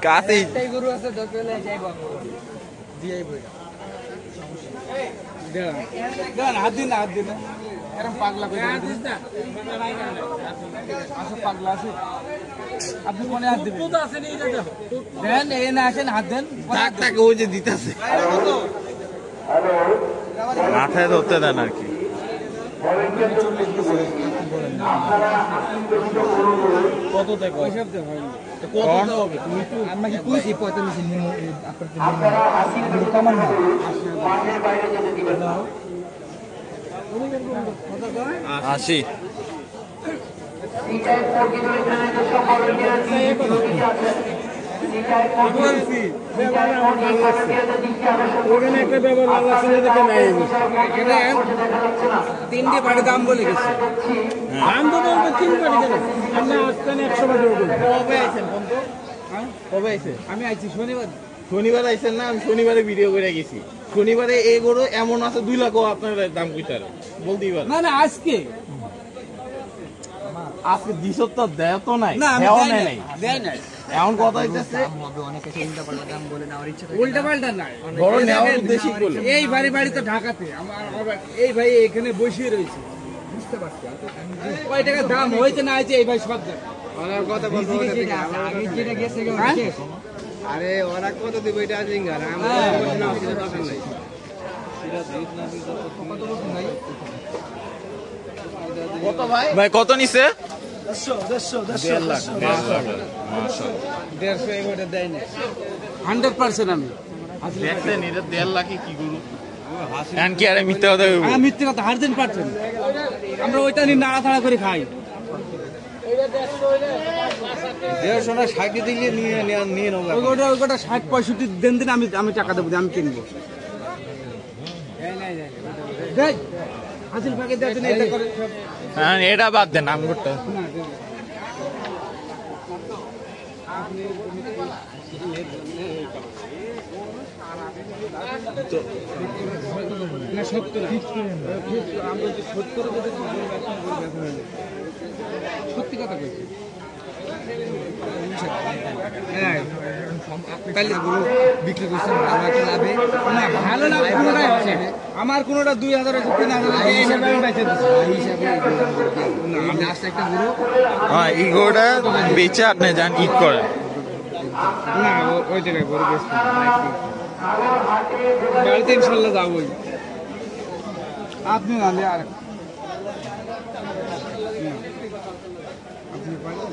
কাতে গরু আছে দিয়ে হাত দিন এরকম পাগলা করে আসো পাগলা আছে আপনি কোনে হাত দিবেন দেন এই না আসেন হাত দেন টাকা ওই যে দিতেছে মাথায় ধরতে দেন আর কি কত টাকা কত হবে তুমি একটু আমাকে কইছি 45 নিমো আপনাদের কমান না আসি ওখানে একটা ব্যাপার তিনটে বাড়ি দাম বলে গেছে দাম তো বলবো 3 বাড়ি কেন আমরা আসতেন 100 বাড়ি কবে আইছেন কোন তো কবে আইছে আমি আইছি শনিবার আইছেন না আমি শনিবারে ভিডিও করে গেছি শনিবারে এই গরু এমন আছে 2 লাখ আপনার দাম কইতার বলতেই পারেন না আজকে আজকে দিশত তো দেয় তো নাই না দেয় নাই এমন কথা হইতেছে উল্টা পাল্টা নাই বড় নেওয়ার উদ্দেশ্যই করলো এই বাড়ি তো ঢাকাতে আমার এই ভাই এখানে বসিয়ে রয়েছে বুঝতে পারছি কয় টাকা দাম হয়েছে না আছে এই ভাই সব কথা বলতে আমি যেটা গেছে আরে ওরা কত দেবে এটা জিঙ্গার কত ভাই ভাই কত নিছে 1.5 লাখ মাশাআল্লাহ 150 এবারে দেয় না 100% আমি দেখছেন এটা 1.5 লাখে কি গরু এন কি আরে মিথ্যা কথা কইবো? মিথ্যে কথা 100% আমরা ওইটা নিয়ে নাড়াথাড়া করে খাই 150 না 60 দিলে নিয়ে নাও ওইটা 60-65 দেন আমি টাকা দেবো আমি কিনবো দেখ হাসিল ফাঁকে দেওয়ার জন্য এটা করে হ্যাঁ এটা বাদ দেন আমগুরটা না 70 আমরা 70 যদি সত্যি কথা বলছি বিক্রি করছেন ভালো একটা লাভে না ভালো লাভ কোনোটাই হচ্ছে আমার কোনোটা 2000 আছে 3000 এই হিসাবে আমি বেঁচে দিচ্ছি এই হিসাবে আমি লাস্ট একটা গরু হ্যাঁ এই গরুটা বেচে আপনি যান ঈদ করেন না ওই জায়গায় গরু বেচতে বাড়িতে ইনশাল্লাহ যাবোই আপনি নালে আর আপনি পারবেন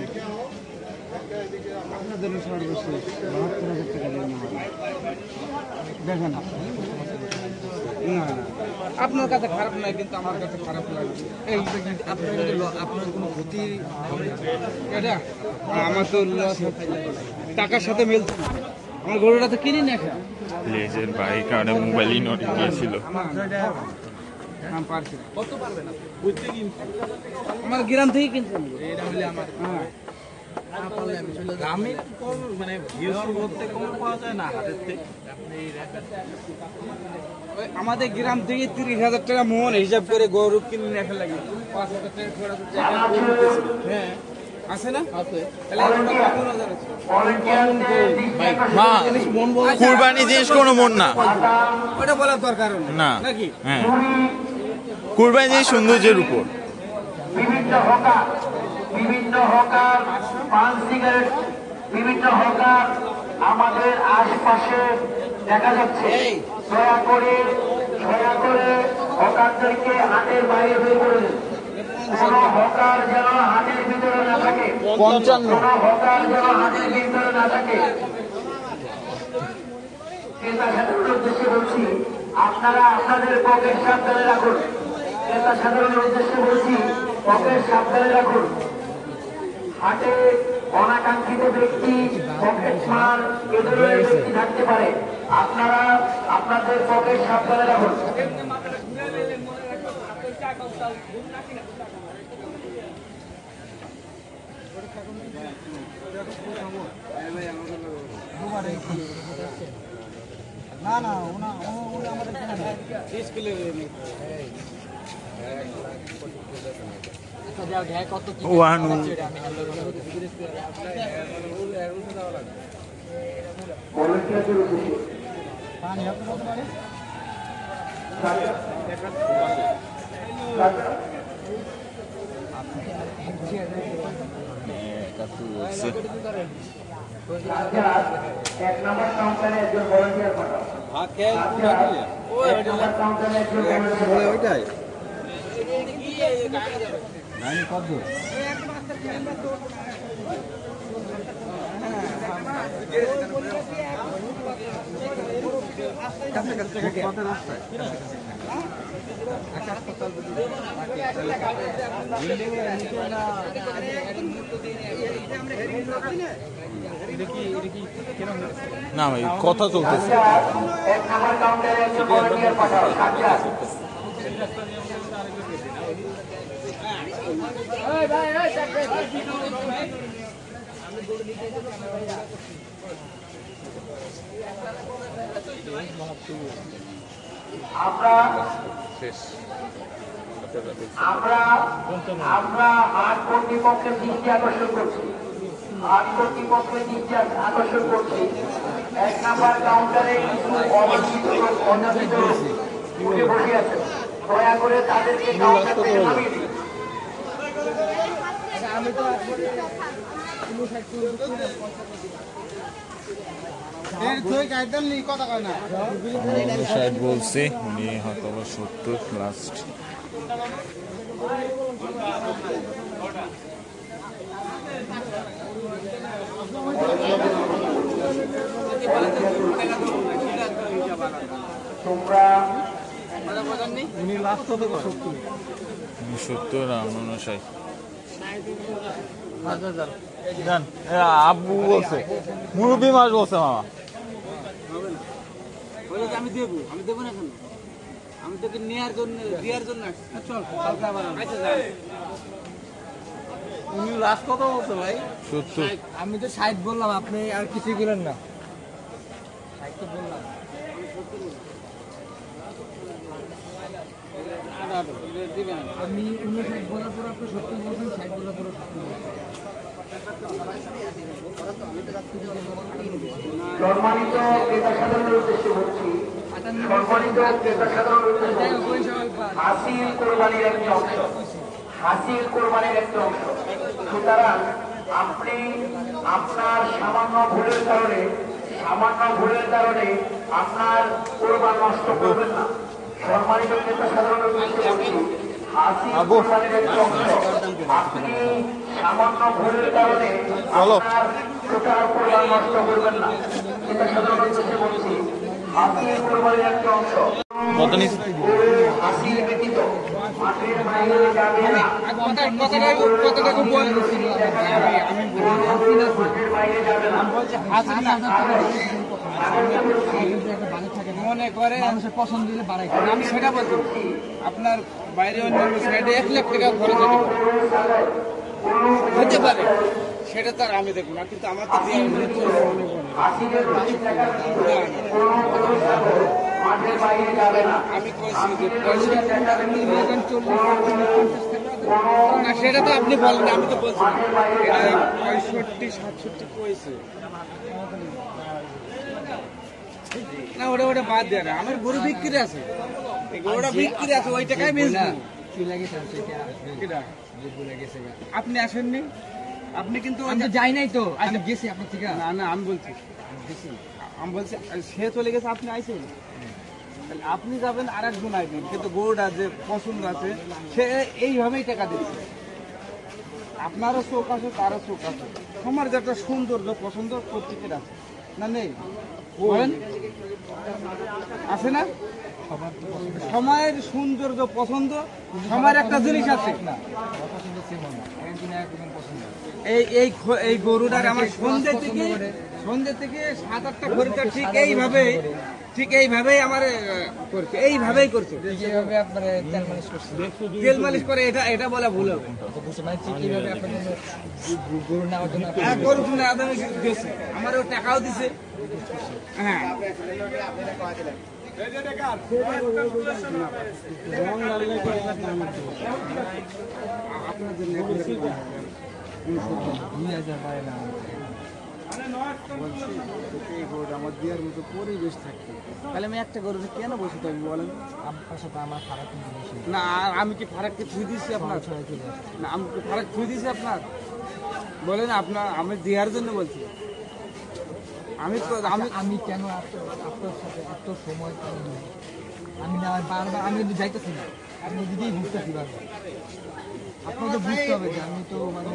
আপনাদের সর্বশেষ 72,000 টাকা দিয়ে নেওয়া হবে। দেখেন আপনি। না না আপনার কাছে খারাপ নয়, কিন্তু আমার কাছে খারাপ লাগবে। এই আপনার কোনো ক্ষতি হবে না। এটা আমার তো লস হচ্ছে, টাকার সাথে মিলছে না। আমার গরুটা তো কিনে না এখন। লেজের বাইক আর মোবাইলই নটি গিয়েছিল। কত পারবেন আমার গ্রাম থেকে কিনছেন এটা হলে আমার গ্রামে কম মানে ভিউর মধ্যে কম পাওয়া যায় না হাটের থেকে। আমাদের গ্রাম থেকে 30,000 টাকা মন হিসাব করে গরু কিনে রাখা লাগে। 5,000 টাকা খরচ হচ্ছে। হ্যাঁ আছে না? আছে। তাহলে এটা 15,000 আছে। মা কুরবানি জিনিস কোনো মন না, ওটা বলার দরকার না নাকি? হ্যাঁ, কুরবানি জিনিস সৌন্দর্যের উপর। বিভিন্ন হকার পান সিগারেট, বিভিন্ন হকার আমাদের আশপাশে দেখা যাচ্ছে। দয়া করে হকারদেরকে হাটের বাইরে বের করে দিন। কোন হকার যেন হাটের ভিতরে না থাকে, 55 কোন হকার যেন হাটের ভিতরে না থাকে। ক্রেতা সাধারণের উদ্দেশ্যে বলছি, আপনারা আপনাদের পকেট সাবধানে রাখুন। ক্রেতা সাধারণের উদ্দেশ্যে বলছি, পকেট সাবধানে রাখুন। হাটে অনাকাঙ্ক্ষিত ব্যক্তি, পকেট মার এ ধরনের ব্যক্তি থাকতে পারে। আপনারা আপনাদের পকেট সাবধানে রাখুন। না না ওনা আমাদের কেনা না 30 কিলো পানি আপনি কত পারে? এক নম্বর কাউন্টারে একজন ভলান্টিয়ার পাঠাও। এক নম্বর কাউন্টারে একজন ভলান্টিয়ার ওইটাই নাইনি কত না ভাই কথা চলতেছে। এক নম্বর কাউন্টারে একজন ভলান্টিয়ার পাঠাও। সাজ্জাদ আমরা হাট কর্তৃপক্ষের দৃষ্টি আকর্ষণ করছি। হাট কর্তৃপক্ষের দৃষ্টি আকর্ষণ করছি। এক নাম্বার কাউন্টারে কিছু অবাঞ্ছিত লোক, অযাচিত লোক উঠে বসে আছে। দয়া করে তাদেরকে কাউন্টার থেকে নামিয়ে দিন। শায়দ বলছি উনি হয়তো 70 লাস্ট। তোমরা 70 আর 59। আব্বু বলছে মুরব্বী মাস বলছে মামা। আমি দেবো না কেন? আমি তোকে নেওয়ার জন্য দেওয়ার জন্য চল উনি লাস্ট কত বলছে ভাই? 70। আমি তো 60 বললাম, আপনি আর কিছুই বলেন না। 60 তো বললাম। আমি 59 বলার পর আপনি 70 বলছেন, 60 বলার পর 70 বলছেন। সম্মানিত ক্রেতা সাধারণের উদ্দেশ্যে বলছি, সম্মানিত ক্রেতা সাধারণের উদ্দেশ্যে বলছি, হাসিল কোরবানির একটি অংশ, হাসিল কোরবানির একটি অংশ। সুতরাং আপনি আপনার সামান্য ভুলের কারণে আপনার কোরবান নষ্ট করবেন না। সম্মানিত ক্রেতা সাধারণের উদ্দেশ্যে বলছি, হাসিল কোরবানির একটি অংশ। আপনি সামান্য ভুলের কারণে আপনার অযথা কোরবানি নষ্ট করবেন না, এটা সাধারণত দেশে বলছি। হাতি কোরবানির একটা অংশ। হাতি ব্যতীত মাঠের বাইরে যাবে না। কতটুকু বলছিল আমি মাঠের বাইরে যাবে না। মনে করে মানুষের পছন্দ দিলে বাড়াই আমি সেটা বলছি। আপনার বাইরে অন্যান্য সাইডে 1 লাখ টাকা খরচ হতে পারে, সেটা তো আর আমি দেখবো না, কিন্তু আমার তো মাঠের বাইরে যাবে না। আমি কইছি যে 40 না, সেটা তো আপনি বলেন, আমি তো বলছি 65-67 কইছে না। ওটা বাদ দেয় না, আমার গরু বিক্রি আছে, এই গরুটা বিক্রি আছে, ওই টাকায় বেচবো। আপনি আসেননি, আপনি কিন্তু যাই নাই তো, আমি গেছি আপনার থেকে। না না, আমি বলছি সে চলে গেছে, আপনি আইছেন, আপনি যাবেন আর একজন আসবেন, কিন্তু গরুটা যে পছন্দ আছে সে এইভাবেই টাকা দিচ্ছে। আপনারও চোখ আছে, তারও চোখ আছে, আমার যে একটা সৌন্দর্য পছন্দ প্রত্যেকের আছে না, নেই বলেন আছে না? সময়ের সৌন্দর্য পছন্দ, সময়ের একটা জিনিস আছে না, এই গরুটার আমার সন্ধ্যে থেকে 7-8টা খরিদ্দার ঠিক এইভাবেই আমার করছে, এইভাবেই করছে, আপনার তেল মালিশ করে, এটা বলা ভুল হবে। গরু কিনে আদানি দিয়েছে, আমারও টাকাও দিছে। হ্যাঁ, আপনার জন্য আমার দেওয়ার মতো পরিবেশ থাকতো, তাহলে আমি একটা গরু কেন বসে থাকবো বলেন? আপনার সাথে আমার ফারাক না, আমি কি ফারাককে ছুঁয়ে দিচ্ছি আপনার? না, আমি কি ফারাক ছুঁয়ে দিচ্ছি আপনার? বলেন আপনার, আমি দেওয়ার জন্য বলছি। আমি কেন আপনার সাথে এত সময় আমি না বারবার, আমি কিন্তু যাইতেছি না, আপনি দিদিই বুঝতেছি বারবার। আপনাকে বুঝতে হবে যে আমি তো মানে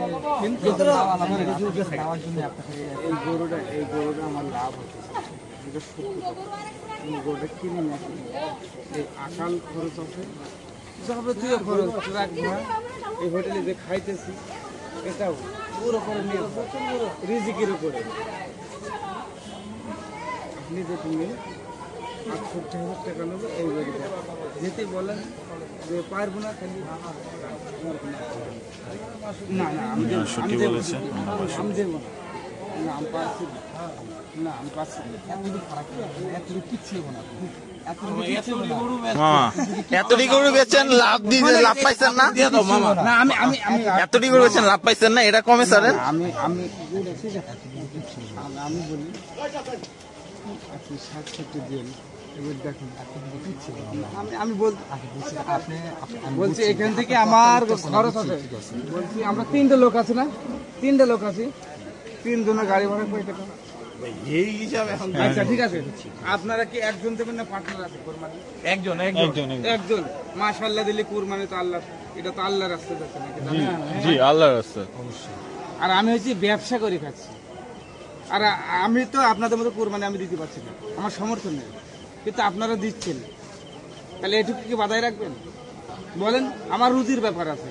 দেওয়ার জন্য আপনাকে এই গরুটা আমার লাভ হচ্ছে, এটা সত্যি কথা। গরুটা কিনে না, এই আকাল খরচ আছে, যাবতীয় খরচ রাখবো, এই হোটেলে যে খাইতেছি এটাও ওর উপরে রিজিকের উপরে। আপনি যে তুমি 68,000 টাকা নেবো এই গরুটা যেতে বলেন যে পারবো না, খালি না না আমি দেবো না, আমি দেবো না, আমি পারছি না, আমি পারছি না, এতটুকু খারাপ, এতটুকু কিচ্ছু না, এতটি গরু বেচেন, লাভ পাইছেন না? না আমি এতটি গরু বেচেন, লাভ পাইছেন না, এটা কমে স্যার। আমি বলি আপনি 60-70 দিন, এবার দেখুন আমি বলছি এখান থেকে আমার খরচ আছে, বলছি আমরা 3টে লোক আছে না, 3টে লোক আছি, 3 জনের গাড়ি ভাড়া কয় টাকা এই হিসাবে এখন? আচ্ছা ঠিক আছে, আপনারা কি একজন দেবেন না পার্টনার আছে? কুরবানি একজন মাশাআল্লাহ দিলে কুরবানি তো আল্লাহ, এটা তো আল্লাহর রাস্তা যাচ্ছে নাকি? জি, আল্লাহর রাস্তা অবশ্যই। আর আমি হচ্ছে ব্যবসা করে খাচ্ছি, আর আমি তো আপনাদের মতো কুরবানি আমি দিতে পারছি না, আমার সমর্থন নেই, কিন্তু আপনারা দিচ্ছেন, তাহলে এটুকু কি বাধাই রাখবেন বলেন? আমার রুজির ব্যাপার আছে,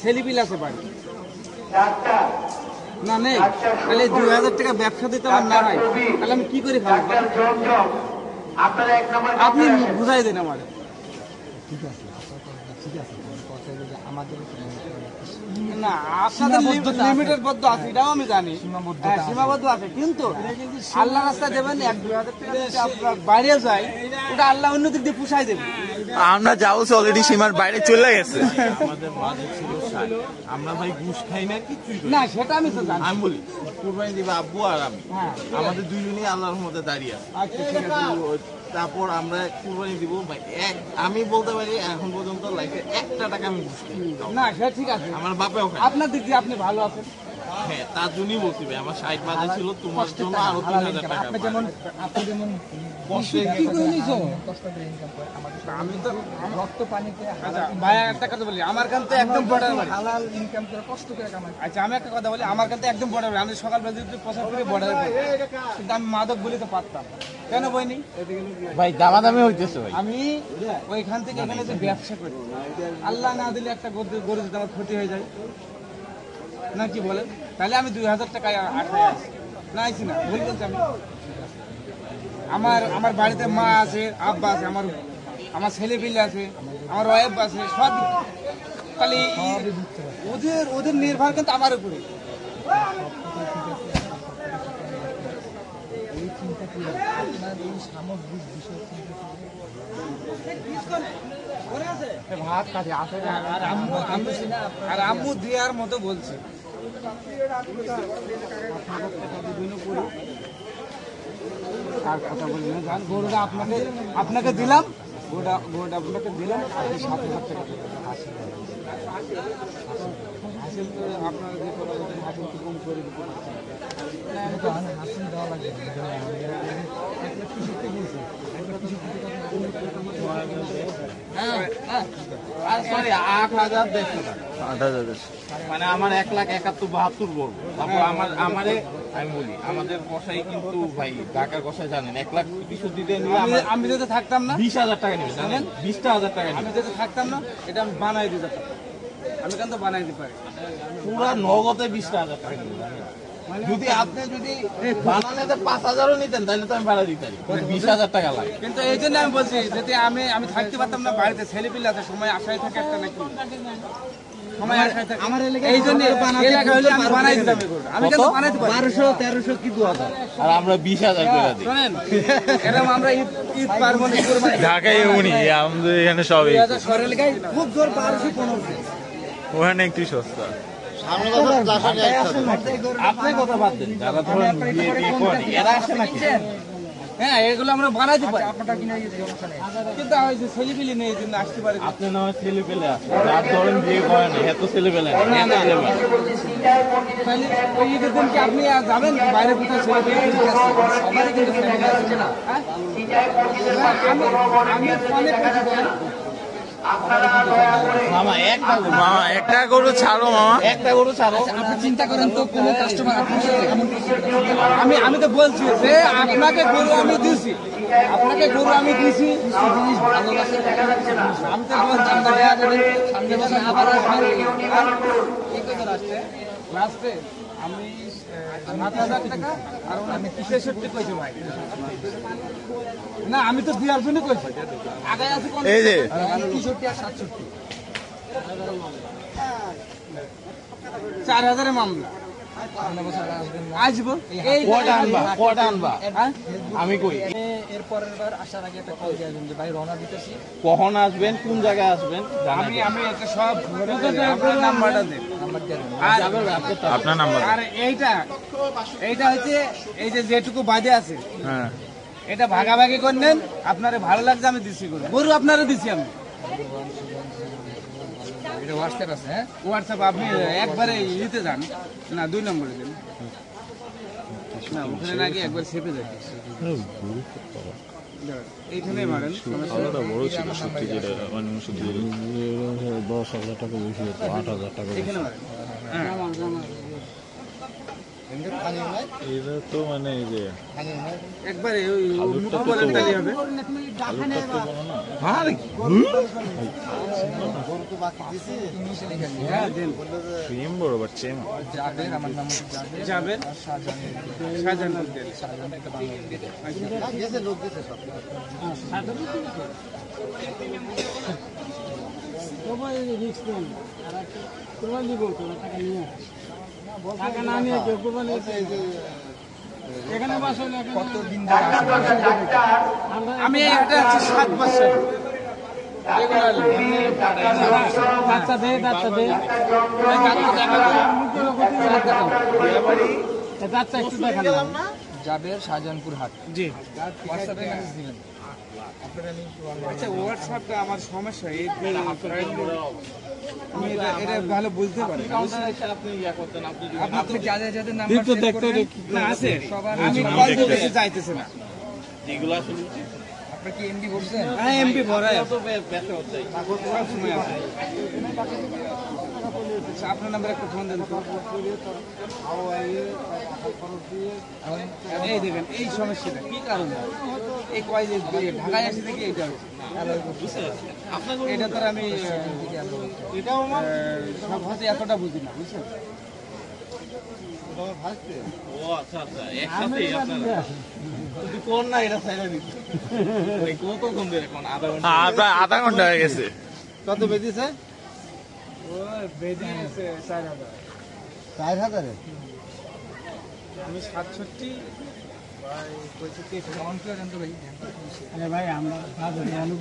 ছেলেপিল আছে বাড়ি না, নেই, তাহলে 2,000 টাকা ব্যবসা দিতে আমার না হয়, তাহলে আমি কি করে খাবো? আপনি বুঝাই দেন আমার। না, আপনাদের লিমিটের বদ্ধ আছে, এটাও আমি জানি, সীমাবদ্ধ আছে, কিন্তু আল্লাহ রাস্তা দেবেন 1-2,000 টাকা আপনার বাইরে যায়, ওটা আল্লাহ অন্য দিক দিয়ে পুষাই দেবে। আমরা যাও অলরেডি সীমার বাইরে চলে গেছে। আমাদের বাজেট ছিল 60, আমরা ভাই ঘুষ খাই না, কিছুই না, সেটা আমি তো জানি। আমি বলি কুরবানি দিবে আব্বু আর আমি, আমাদের দুইজনই আল্লাহর মধ্যে দাঁড়িয়ে আছে। আচ্ছা ঠিক আছে, তারপর আমরা কুরবানি দিব ভাই, আমি বলতে পারি এখন পর্যন্ত লাইফে 1 টাকা আমি ঘুষ খাই না, সেটা ঠিক আছে, আমার বাপেও খায়। আপনার দিক দিয়ে আপনি ভালো আছেন। হ্যাঁ, তার জন্যই বলছি ভাই, আমার 60 বাজে ছিল, তোমার জন্য আরো 3,000 টাকা। আপনি যেমন আমি তো রক্ত পানিতে ভাই একটা কথা বলি, আমার কাছে একদম বর্ডার বাড়ি, হালাল ইনকাম করে কষ্ট করে কামাই। আচ্ছা আমি একটা কথা বলি, আমার কাছে একদম বর্ডার বাড়ি, আমি সকালবেলা যদি প্রচার করে বর্ডারে বই, কিন্তু আমি মাদক বলি তো পারতাম, কেন বইনি ভাই দামাদামি হইতেছে ভাই। আমি ওইখান থেকে এখানে যে ব্যবসা করি, আল্লাহ না দিলে একটা গরু যদি আমার ক্ষতি হয়ে যায় না, কি বলেন? তাহলে আমি 2000 টাকায় আটকায় আছি না, আইছি না, ভুল বলছি আমি। আমার বাড়িতে মা আছে, আব্বা আছে, আমার ছেলে পিলে আছে, আমার ওয়াইফ আছে, সব খালি ওদের নির্ভর কিন্তু আমার উপরে। আর আম্মু দেওয়ার মতো বলছে, আর কথা বলি না, জান গরুটা আপনাকে দিলাম, গরুটা আপনাকে দিলাম, আপনি 7,000 টাকা হাসিল করে আপনারা যে কথা বলছেন, হাসিল তো কম করে হাসিল দেওয়া লাগবে। সরি 8,000 মানে আমার 1,71,72 বলবো। তারপর আমারে আমি বলি আমাদের কষাই কিন্তু ভাই ঢাকার কষাই জানেন 1,20,000 দিতে নিলে আমি যদি থাকতাম না 20,000 টাকা নেবে, জানেন 20,000 টাকা আমি যদি থাকতাম না, এটা আমি বানাই দিতে পারতাম, আমি কিন্তু বানাই দিতে পারি। পুরা নগদে 20,000 টাকা নেবে। যদি আপনি যদি বানানেতে 5,000ও নিতেন তাহলে তো আমি ভাড়া দিতাম, 20,000 টাকা লাগে। কিন্তু এই জন্য আমি বলছি, যদি আমি থাকতে পারতাম না, বাড়িতে ছেলে পিলে আছে, সময় আশায় থাকে একটা নাকি সময় আশায় থাকে, এই জন্য আমি বানাই দিতাম। আমি কিন্তু বানাইতে পারি 1200-1300 কি 2000, আর আমরা 20,000 করে দিই। শোনেন এরকম আমরা ঈদ পার্বণে ঢাকায় উনি আমাদের এখানে সবই খুব জোর 1200-1500, ওখানে একটু সস্তা। আপনি কথা বাদ দেন, যারা ধরেন বিয়ে করে এরা আসে নাকি? হ্যাঁ এগুলো আমরা বানাইতে পারি, কিন্তু ছেলে পিলে নেই, এই জন্য আসতে পারি। আপনি না হয় ছেলে পেলে আসেন, যার ধরেন বিয়ে করেন এত ছেলে পেলে ওই ঈদের দিন কি আপনি যাবেন বাইরে কোথাও ছেলে পেলে? সবারই কিন্তু family আছে না, হ্যাঁ? আমি অনেক কিছু বলেন। মামা একটা গরু ছাড়ো মামা, একটা গরু ছাড়ো। আপনি চিন্তা করেন তো, কোনো কাস্টমার আমি তো বলছি যে আপনাকে গরু আমি দিয়েছি, আমি তো বলছি সামনে বছর আবার লাস্টে আমি 7,000 টাকা আর আমি 63 কইছি ভাই। না আমি তো দেওয়ার জন্য কইছি, আগে আছে এই যে 63 আর 67 4,000 মামলা আসবো। কটা আনবা আমি কই, এর পরের বার আসার আগে একটা কল দিয়ে যে ভাই রওনা দিতেছি, কখন আসবেন, কোন জায়গায় আসবেন আমি একটা সব নাম্বারটা দেন, আপনার নাম্বার। আর এইটা হচ্ছে এই যে যেটুকু বাজে আছে, হ্যাঁ এটা ভাগাভাগি করে নেন, আপনারা ভালো লাগছে আমি দিচ্ছি গরু আপনারা দিচ্ছি আমি। হোয়াটসঅ্যাপ আছে, হ্যাঁ হোয়াটসঅ্যাপ আপনি একবারে নিতে যান না, 2 নম্বরে দেন না, ওখানে নাকি একবার সেপে যায় এইখানে মারেন। বড় ছিল সত্যি, যেটা মানে 10,000 টাকা বেশি হতো, 8,000 টাকা এখানে মারেন, হ্যাঁ এটা তো মানে এই যে একবারে ওই মুঠো করে তালি হবে। হ্যাঁ দেন ক্রিম বড় বাচ্চা যাবেন, আমার নাম যাবেন, শাহজাহান দেন, আমি এটা হচ্ছে 7 বছর যাবের শাহজাহানপুর হাট। জি হোয়াটসঅ্যাপে মেসেজ দিবেন। আচ্ছা হোয়াটসঅ্যাপটা আমার সমস্যা, আমি এটা ভালো বুঝতে পারি। আপনি যাদের নাম্বার আছে আমি কল দিতে চাইতেছি না, যেগুলো আসলে উচিত। আপনি কি এমবি বলছেন? হ্যাঁ এমবি ভরায় তো ব্যথা হচ্ছে। সময় আছে। আচ্ছা, আপনার নাম্বার একটা ফোন দেন তো। এই দেখেন এই সমস্যাটা কি কারণে এই কয় যে ঢাকায় আসে থেকে এইটা হচ্ছে। এটা তো আমি এটাও আমার সব হাতে এতটা বুঝি না বুঝছেন। ও আচ্ছা আচ্ছা, একসাথেই আপনারা কিন্তু কোন না এটা সাইডে দিচ্ছে কতক্ষণ ধরে কোন আধা ঘন্টা প্রায় আধা ঘন্টা হয়ে গেছে। কত বেজেছে? ও বেজে গেছে 4000। 4000 আমি 67 ভাই 65 কাউন্ট করে দেন তো ভাই। আরে ভাই আমরা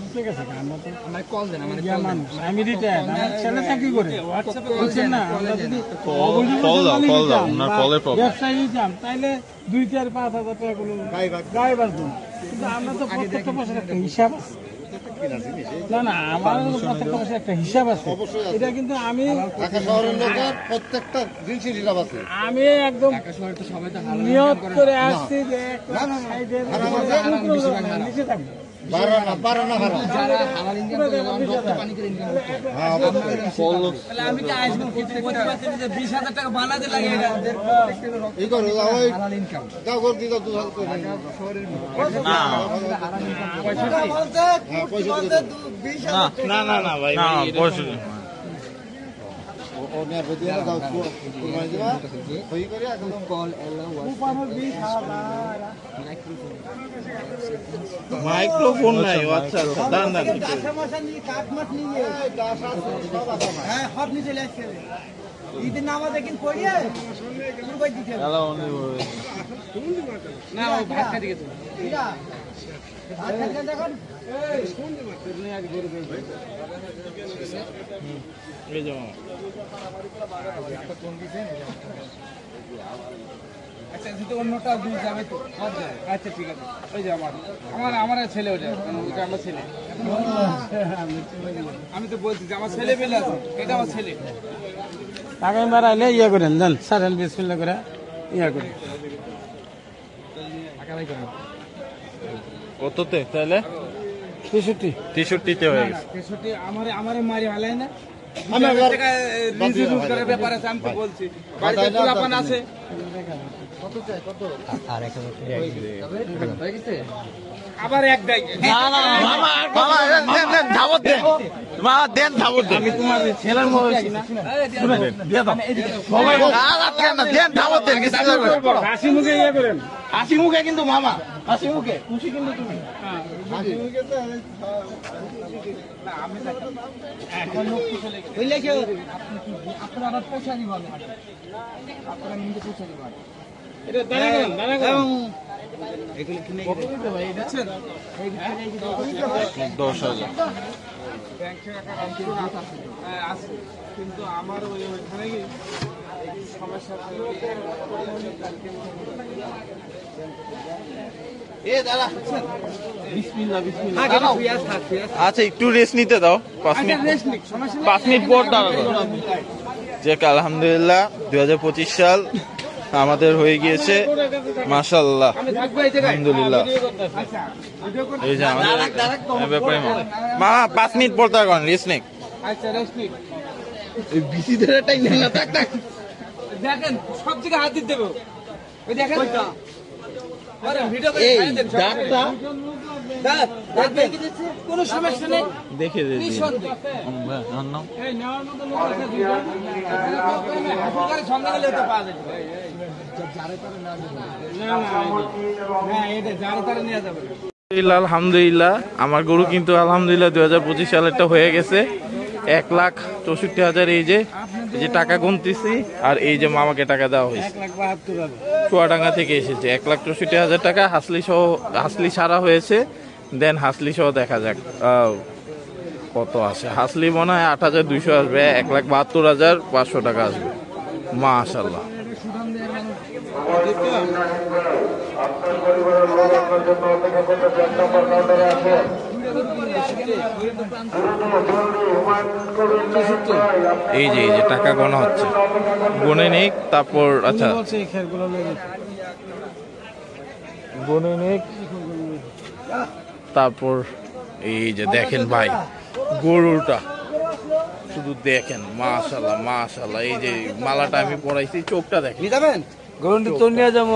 বুঝতে গেছে আমরা তো আমার কল দেন আমার মানুষ আমি দিতে আমার ছেলে চাকরি করে হোয়াটসঅ্যাপে বলছেন না আমরা যদি কল দাও ওনার কলের প্রবলেম। ব্যবসায়ী যাম তাইলে 2-4-5,000 টাকা কোনো গায়ে বাঁচবো কিন্তু আমরা তো প্রত্যেকটা মাসের একটা হিসাব আছে। না না আমার প্রত্যেকটা মাসের একটা হিসাব আছে এটা কিন্তু আমি ঢাকা শহরের লোকের প্রত্যেকটা জিনিসের হিসাব আছে। আমি একদম নিয়ত করে আসছি যে সাইডের নিচে থাকবো বারো না হারাম। আমি কি আসবো কিন্তু বলতে পারছি যে 20,000 টাকা বানাতে লাগে এটা এই করো ওই দাও করে দিও 2,000 করে না না না ভাই ও নিয়ে বেদিয়ে দাও কুরবানি দিবা ওই করে একদম কল মাইক্রোফোন নাই। আচ্ছা আচ্ছা, দান দান হ্যাঁ সব নিচে লাগছে ঈদের নামাজ একদিন পড়িয়ে কই দিতে না ওই ভাত খাই দিকে ভাত খাই দেখুন এই কোন দিবা তুমি আজ গরু বেচবে এই যে কোন দিছেন আচ্ছা যদি অন্যটা দিয়ে যাবে তো আচ্ছা ঠিক আছে ওই যে আমার ছেলে ওটা ওটা আমার ছেলে আমি তো বলছি যে আমার ছেলে পেলে আছে এটা আমার ছেলে টাকা বাড়াইলে ইয়ে করেন জান সারেন বিসমিল্লাহ করে ইয়ে করেন কততে তাহলে 63 হয়ে গেছে। 63 আমারে মারি হালাই না ব্যাপার আছে আমি তো বলছি বাড়িতে পোলাপান আছে আবার এক দেয় আমি তোমার ছেলের মতো না হাসি মুখে ইয়ে করেন হাসি মুখে কিন্তু মামা হাসি মুখে খুশি কিন্তু তুমি আপনারা পয়সা দিবেন আপনারা নিজে পয়সা দিবেন এটা দাঁড়া করেন দাঁড়া করেন এগুলো কিনে দিতে ভাই দেখছেন 10,000 ব্যাংকে আছে কিন্তু আমার ওইখানে কি সমস্যা এ দাদা বিসমিল্লাহ বিসমিল্লাহ আচ্ছা একটু রেস্ট নিতে দাও 5 মিনিট। 5 মিনিট পর দাঁড়াবো। যে আলহামদুলিল্লাহ 2025 সাল আমাদের হয়ে গিয়েছে মাশাআল্লাহ আলহামদুলিল্লাহ। এই যে আমাদের ব্যাপারে মামা 5 মিনিট পর দাঁড়ান রেস্ট নেই। আচ্ছা রেস্ট নিন এই বিসি ধরে টাইম না টাক টাক দেখেন সব জায়গায় হাত দিতে দেবো ওই দেখেন আরে ভিডিও করে এই ছাড়ে দেন ডাকটা দেখবেন কোনো সমস্যা নেই দেখে দে নিঃসন্দেহে এই নেওয়ার মতো লোক আছে দুইজন সন্ধ্যা গেলে হতে পাওয়া যাবে হ্যাঁ এটা যারে তারে নিয়ে যাবে আলহামদুলিল্লাহ আমার গরু কিন্তু আলহামদুলিল্লাহ 2025 সালেরটা হয়ে গেছে 1,64,000। এই যে টাকা গুনতেছি আর এই যে মামাকে টাকা দেওয়া হয়েছে 1,72,000 চুয়াডাঙ্গা থেকে এসেছে 1,64,000 টাকা হাসলি সারা হয়েছে। দেন হাসলি সহ দেখা যাক কত আসে। হাসলি মনে হয় 8,200 আসবে, 1,72,500 টাকা আসবে মাশাআল্লাহ। এই যে টাকা গোনা হচ্ছে, গুনে নিক তারপর। আচ্ছা বলছে এই খেরগুলো লেগে গুনে নিক তারপর এই যে দেখেন ভাই গরুটা শুধু দেখেন, মাশাআল্লাহ মাশাআল্লাহ। এই যে মালাটা আমি পরাইছি, চোখটা দেখেন, নিয়ে যাবেন গরুটি তো নিয়ে যাবো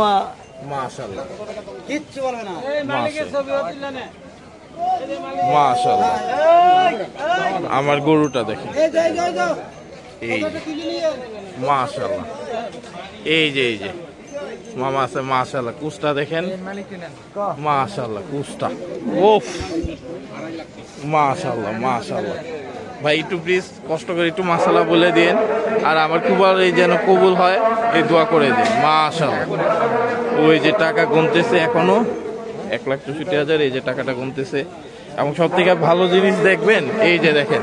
মাশাআল্লাহ কিচ্ছু বলবে না মাশাআল্লাহ। আমার গরুটা দেখেন, এই মাশাআল্লাহ। এই যে মামা আছে, মাশাআল্লাহ। কুসটা দেখেন, মাশাআল্লাহ কুসটা, ওফ মাশাআল্লাহ মাশাআল্লাহ। ভাই একটু প্লিজ কষ্ট করে একটু মাশাআল্লাহ বলে দিন, আর আমার কুরবান এই যেন কবুল হয় এই দোয়া করে দিন, মাশাআল্লাহ। ওই যে টাকা গুনতেছে এখনো 1,64,000, এই যে টাকাটা গুনতেছে। এবং সব থেকে ভালো জিনিস দেখবেন, এই যে দেখেন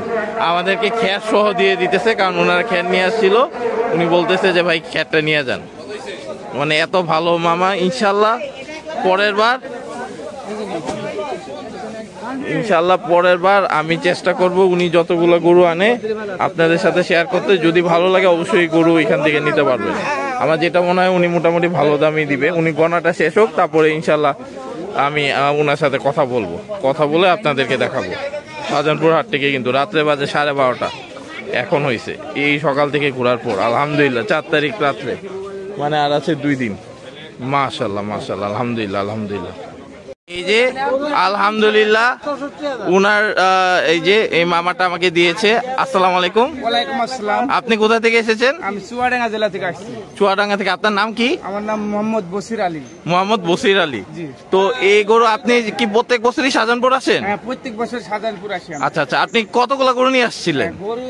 আমাদেরকে খ্যার সহ দিয়ে দিতেছে, কারণ ওনারা খ্যার নিয়ে আসছিল, উনি বলতেছে যে ভাই খ্যারটা নিয়ে যান। মানে এত ভালো মামা। ইনশাল্লাহ পরের বার আমি চেষ্টা করব উনি যতগুলো গরু আনে আপনাদের সাথে শেয়ার করতে। যদি ভালো লাগে অবশ্যই গরু এখান থেকে নিতে পারবেন। আমার যেটা মনে হয় উনি মোটামুটি ভালো দামই দিবে। উনি গণাটা শেষ হোক, তারপরে ইনশাল্লাহ আমি ওনার সাথে কথা বলে আপনাদেরকে দেখাবো। শাহজাহানপুর হাট থেকে কিন্তু রাত্রে বাজে 12:30 এখন হয়েছে, এই সকাল থেকে ঘোরার পর আলহামদুলিল্লাহ 4 তারিখ রাত্রে, মানে আর আছে 2 দিন। মাশাআল্লাহ মাশাআল্লাহ, আলহামদুলিল্লাহ আলহামদুলিল্লাহ। এই যে আলহামদুলিল্লাহ উনার এই যে এই মামাটা আমাকে দিয়েছে। আসসালামু আলাইকুম। ওয়ালাইকুম আসসালাম। আপনি কোথা থেকে এসেছেন? আমি চুয়াডাঙ্গা জেলা থেকে আসছি। চুয়াডাঙ্গা থেকে। আপনার নাম কি? আমার নাম মোহাম্মদ বসির আলী। মোহাম্মদ বসির আলী। জি। তো এই গরু আপনি কি প্রত্যেক বছরই শাহজাহানপুর আসেন? হ্যাঁ, প্রত্যেক বছর শাহজাহানপুর আসি। আচ্ছা আচ্ছা। আপনি কতগুলো গরু নিয়ে আসছিলেন? গরু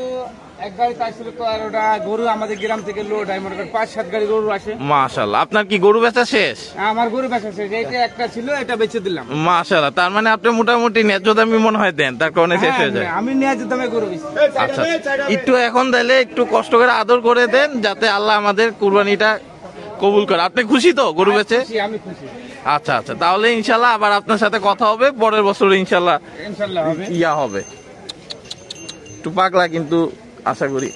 এক গাড়িতে আসছিল তো, আর ওটা গরু আমাদের গ্রাম থেকে লোড হয়, মনে করেন 5-7 গাড়ি গরু আসে। মাশাআল্লাহ। আপনার কি গরু বেচা শেষ? আমার গরু বেচা শেষ, এইটা একটা ছিল, এটা বেচে দিলাম। মাশাআল্লাহ। তার মানে আপনি মোটামুটি ন্যায্য দামই মনে হয় দেন, তার কারণে শেষ হয়ে যায়। আমি ন্যায্য দামে গরু বেচি। আচ্ছা, একটু এখন তাহলে একটু কষ্ট করে আদর করে দেন, যাতে আল্লাহ আমাদের কুরবানিটা কবুল করে। আপনি খুশি তো গরু বেচে? আমি খুশি। আচ্ছা আচ্ছা, তাহলে ইনশাল্লাহ আবার আপনার সাথে কথা হবে পরের বছর ইনশাল্লাহ হবে। ইয়া হবে। একটু পাগলা কিন্তু আশা করি।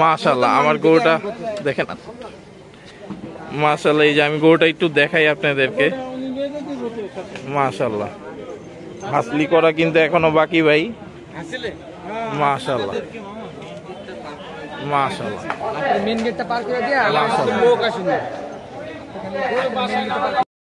মাশাআল্লাহ আমার গরুটা দেখেন, মাশাআল্লাহ। এই যে আমি গরুটা একটু দেখাই আপনাদেরকে, মাশাআল্লাহ। হাসলি করা কিন্তু এখনো বাকি ভাই, মাশাআল্লাহ মাশাআল্লাহ। মেন গেটটা পার করে দিয়ে লোক আসেনি।